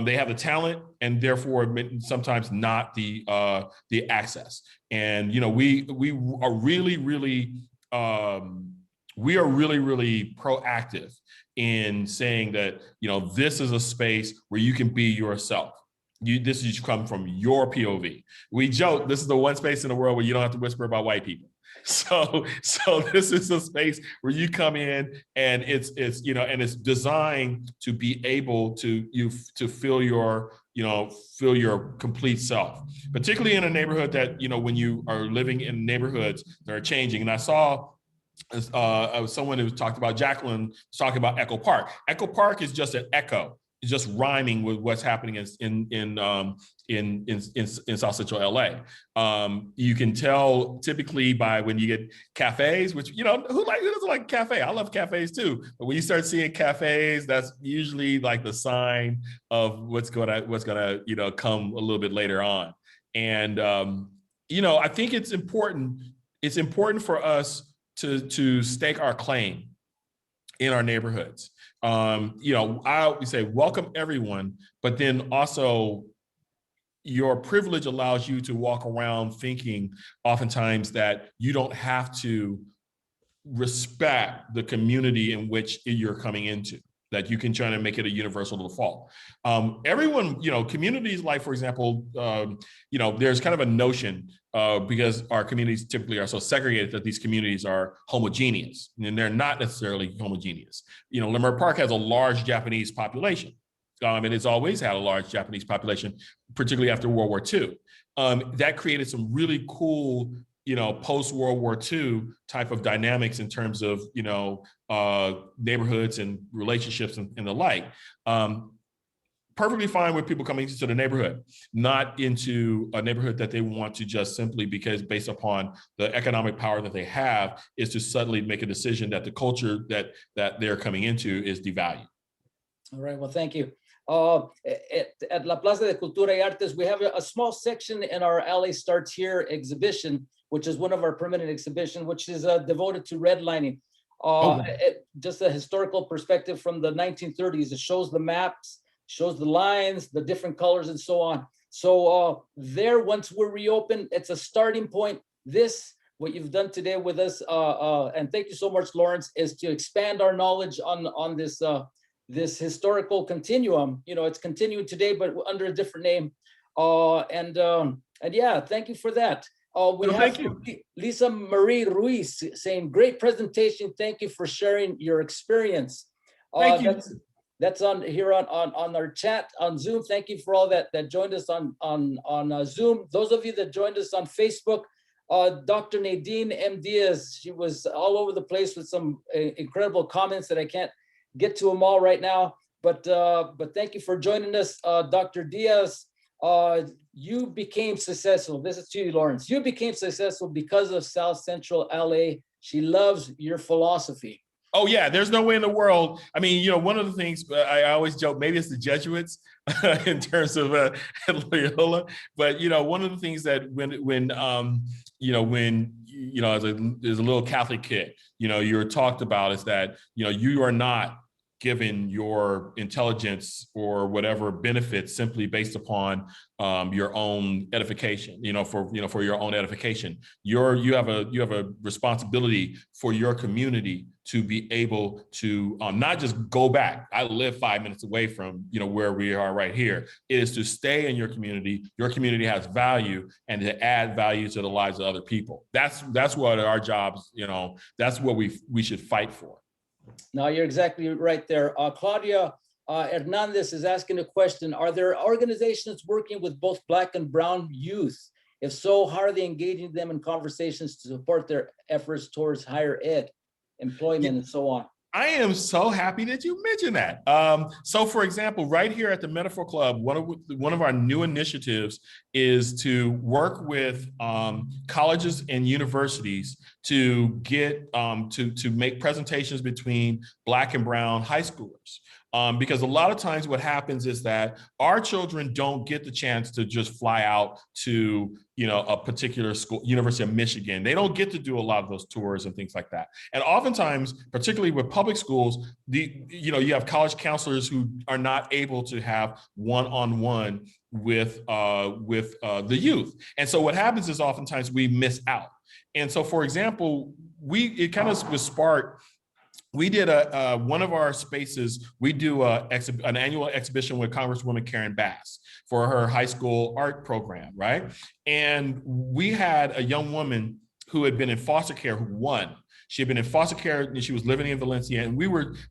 They have the talent and therefore sometimes not the access. And we are really, really proactive in saying that this is a space where you can be yourself. This is come from your POV. We joke this is the one space in the world where you don't have to whisper about white people. So this is a space where you come in and it's designed to be able to feel your complete self, particularly in a neighborhood that, when you are living in neighborhoods that are changing. And I saw someone who talked about, Jacqueline was talking about Echo Park. Echo Park is just an echo. It's just rhyming with what's happening in South Central LA. You can tell typically by when you get cafes, which who doesn't like cafe? I love cafes too. But when you start seeing cafes, that's usually like the sign of what's gonna come a little bit later on. And I think it's important. It's important for us to stake our claim in our neighborhoods. I always say welcome everyone, but then also your privilege allows you to walk around thinking oftentimes that you don't have to respect the community in which you're coming into, that you can try to make it a universal default. Everyone, communities like, for example, there's kind of a notion because our communities typically are so segregated that these communities are homogeneous, and they're not necessarily homogeneous. Leimert Park has a large Japanese population, and it's always had a large Japanese population, particularly after World War II. That created some really cool, post-World War II type of dynamics in terms of, neighborhoods and relationships and the like. Perfectly fine with people coming into the neighborhood, not into a neighborhood that they want to just simply because based upon the economic power that they have is to suddenly make a decision that the culture that they're coming into is devalued. All right, well, thank you. At La Plaza de Cultura y Artes, we have a small section in our LA Starts Here exhibition, which is one of our permanent exhibition, which is devoted to redlining. Just a historical perspective from the 1930s. It shows the maps, shows the lines, the different colors, and so on. So there, once we're reopened, it's a starting point. What you've done today with us, and thank you so much, Lawrence, is to expand our knowledge on this this historical continuum. It's continuing today, but under a different name. And yeah, thank you for that. We have Lisa Marie Ruiz saying, great presentation. Thank you for sharing your experience. Thank you. That's on here on our chat on Zoom. Thank you for all that joined us on Zoom. Those of you that joined us on Facebook, Dr. Nadine M. Diaz, she was all over the place with some incredible comments that I can't get to them all right now. But thank you for joining us, Dr. Diaz. You became successful. This is to you, Lawrence. You became successful because of South Central LA. She loves your philosophy. Oh yeah, there's no way in the world. I mean, one of the things I always joke, maybe it's the Jesuits in terms of Loyola, but one of the things that when as a little Catholic kid, you're talked about is that you are not given your intelligence or whatever benefits simply based upon your own edification, for your own edification. You have a responsibility for your community to be able to not just go back. I live 5 minutes away from where we are right here. It is to stay in your community. Your community has value, and to add value to the lives of other people. That's what our jobs. That's what we should fight for. No, you're exactly right there. Claudia Hernandez is asking a question. Are there organizations working with both Black and Brown youth? If so, how are they engaging them in conversations to support their efforts towards higher ed, employment, and so on? I am so happy that you mentioned that. So, for example, right here at the Metaphor Club, one of our new initiatives is to work with colleges and universities to get to make presentations between Black and Brown high schoolers. Because a lot of times what happens is that our children don't get the chance to just fly out to, a particular school, University of Michigan. They don't get to do a lot of those tours and things like that. And oftentimes, particularly with public schools, you have college counselors who are not able to have one-on-one with the youth. And so what happens is oftentimes we miss out. And so, for example, it kind of was sparked. We did one of our spaces, we do an annual exhibition with Congresswoman Karen Bass for her high school art program, right? And we had a young woman who had been in foster care who won. She had been in foster care and she was living in Valencia, and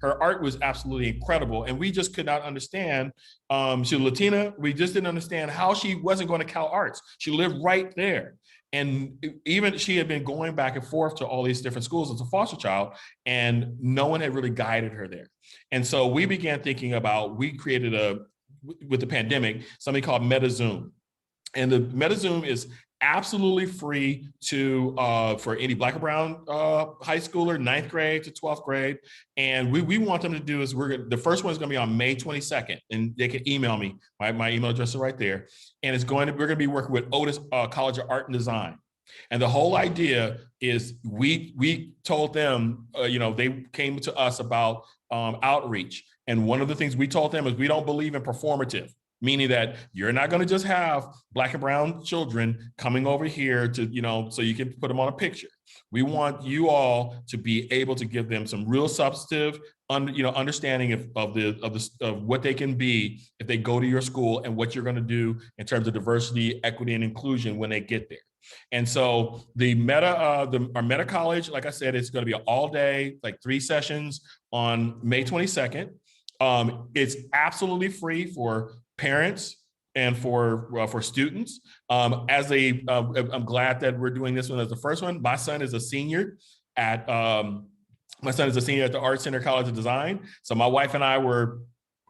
her art was absolutely incredible. And we just could not understand, she was Latina, we just didn't understand how she wasn't going to Cal Arts. She lived right there. And even she had been going back and forth to all these different schools as a foster child, and no one had really guided her there. And so we began thinking about, we created with the pandemic, something called MetaZoom. And the MetaZoom is absolutely free for any Black or Brown high schooler, 9th grade to 12th grade. And we want them to do is the first one is going to be on May 22nd, and they can email me. My email address is right there. And we're going to be working with Otis College of Art and Design. And the whole idea is we told them, they came to us about outreach. And one of the things we told them is we don't believe in performative, meaning that you're not going to just have Black and Brown children coming over here to, so you can put them on a picture. We want you all to be able to give them some real substantive, understanding of what they can be if they go to your school, and what you're going to do in terms of diversity, equity, and inclusion when they get there. And so our Meta College, like I said, it's going to be an all day, like 3 sessions on May 22nd. It's absolutely free for parents and for students. I'm glad that we're doing this one as the first one. My son is a senior at the Art Center College of Design. So my wife and I were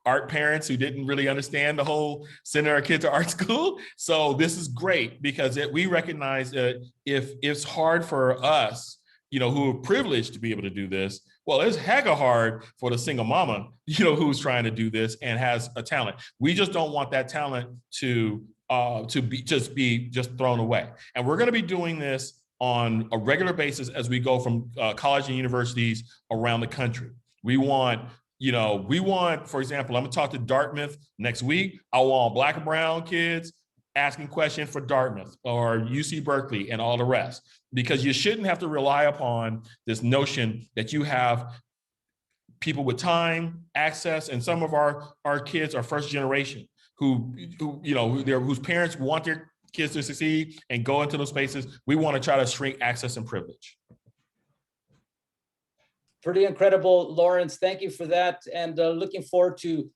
art parents who didn't really understand the whole sending our kids to art school. So this is great because we recognize that if it's hard for us, who are privileged to be able to do this, well, it's hecka hard for the single mama, who's trying to do this and has a talent. We just don't want that talent to be thrown away. And we're going to be doing this on a regular basis as we go from college and universities around the country. We want, for example, I'm going to talk to Dartmouth next week. I want Black and Brown kids asking questions for Dartmouth or UC Berkeley and all the rest, because you shouldn't have to rely upon this notion that you have people with time, access, and some of our kids are first generation whose parents want their kids to succeed and go into those spaces. We want to try to shrink access and privilege. Pretty incredible, Lawrence. Thank you for that. And looking forward to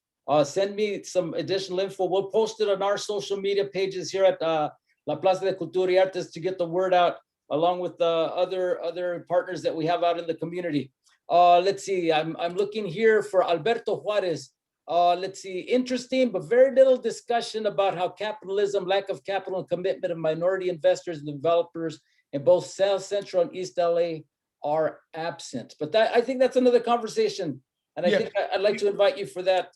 send me some additional info. We'll post it on our social media pages here at La Plaza de Cultura y Artes to get the word out, along with other partners that we have out in the community. Let's see, I'm looking here for Alberto Juarez. Let's see, interesting, but very little discussion about how capitalism, lack of capital and commitment of minority investors and developers in both South Central and East LA are absent. But I think that's another conversation. And I think I'd like to invite you for that.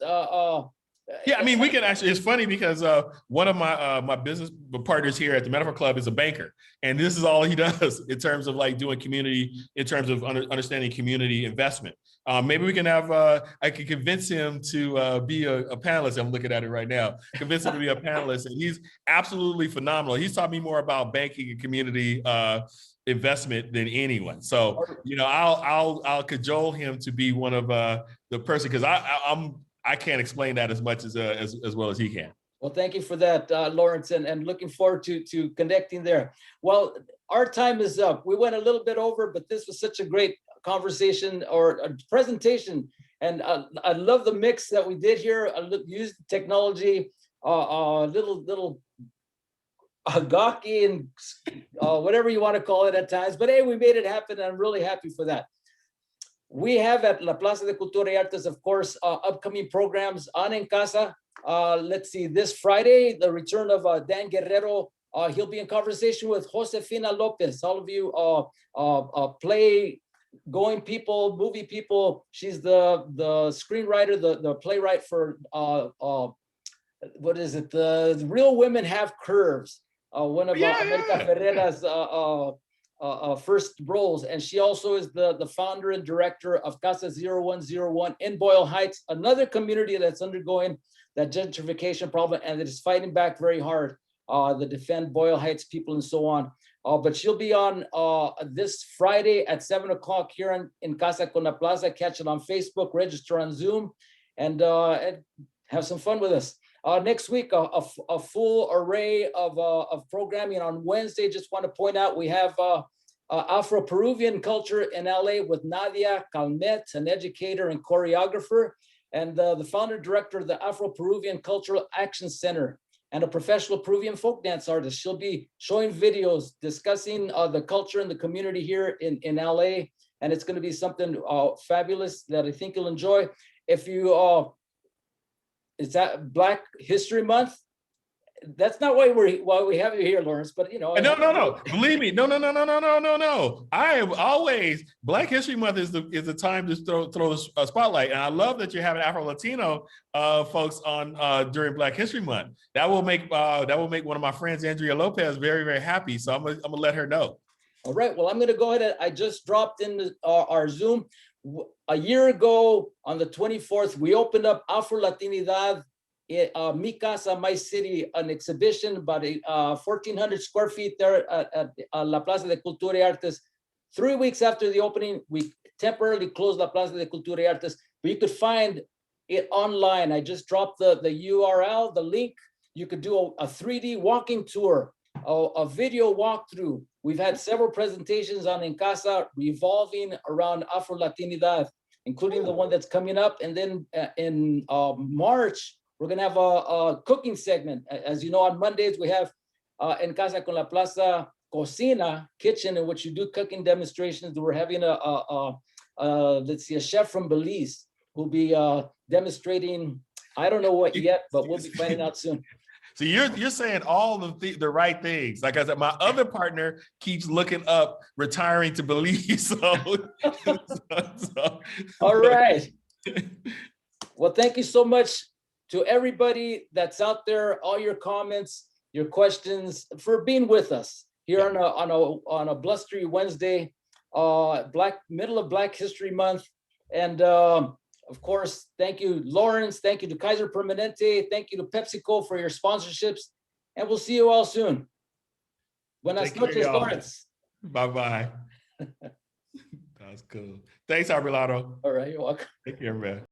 Yeah, I mean, we can actually, it's funny because one of my business partners here at the Metaphor Club is a banker. And this is all he does in terms of like doing community, in terms of understanding community investment. Maybe we can I could convince him to be a panelist. I'm looking at it right now. Convince him to be a panelist. And he's absolutely phenomenal. He's taught me more about banking and community investment than anyone. So, I'll cajole him to be one of the person, because I can't explain that as much as well as he can. Well, thank you for that, Lawrence, and looking forward to connecting there. Well, our time is up. We went a little bit over, but this was such a great conversation or a presentation. And I love the mix that we did here. I used technology, little gawky and whatever you want to call it at times. But hey, we made it happen, and I'm really happy for that. We have at La Plaza de Cultura y Artes, of course, upcoming programs on En Casa. Let's see, this Friday, the return of Dan Guerrero. He'll be in conversation with Josefina Lopez. All of you play-going people, movie people. She's the screenwriter, the playwright for, what is it? The Real Women Have Curves. One of America Ferrera's first roles, and she also is the founder and director of Casa 0101 in Boyle Heights, another community that's undergoing that gentrification problem and it is fighting back very hard to defend Boyle Heights people and so on. But she'll be on this Friday at 7 o'clock here in Casa con la Plaza. Catch it on Facebook, register on Zoom, and have some fun with us. Next week, a full array of programming on Wednesday. Just want to point out we have Afro-Peruvian culture in LA with Nadia Calmet, an educator and choreographer, and the founder director of the Afro-Peruvian Cultural Action Center, and a professional Peruvian folk dance artist. She'll be showing videos discussing the culture and the community here in LA, and it's going to be something fabulous that I think you'll enjoy. If you it's that Black History Month. That's not why we have you here, Lawrence. But you know, no. Believe me, no. I am always Black History Month is the time to throw a spotlight, and I love that you're having Afro-Latino folks on during Black History Month. That will make one of my friends, Andrea Lopez, very, very happy. So I'm gonna let her know. All right. Well, I'm gonna go ahead. I just dropped in our Zoom. A year ago, on the 24th, we opened up afroLAtinindad, Mi Casa, My City, an exhibition about 1,400 square feet there at La Plaza de Cultura y Artes. 3 weeks after the opening, we temporarily closed La Plaza de Cultura y Artes, but you could find it online. I just dropped the URL, the link. You could do a 3D walking tour, a video walkthrough. We've had several presentations on En Casa revolving around afroLAtinindad, including the one that's coming up. And then in March, we're gonna have a cooking segment. As you know, on Mondays, we have En Casa con la Plaza Cocina, kitchen, in which you do cooking demonstrations. We're having let's see, a chef from Belize who'll be demonstrating, I don't know what yet, but we'll be finding out soon. So you're saying all the right things. Like I said, my other partner keeps looking up retiring to Belize. All right. Well, thank you so much to everybody that's out there, all your comments, your questions, for being with us here on a blustery Wednesday, middle of Black History Month. And of course, thank you, Lawrence. Thank you to Kaiser Permanente. Thank you to PepsiCo for your sponsorships. And we'll see you all soon. Buenas noches, Lawrence. Bye-bye. That's cool. Thanks, Abelardo. All right, you're welcome. Take care, man.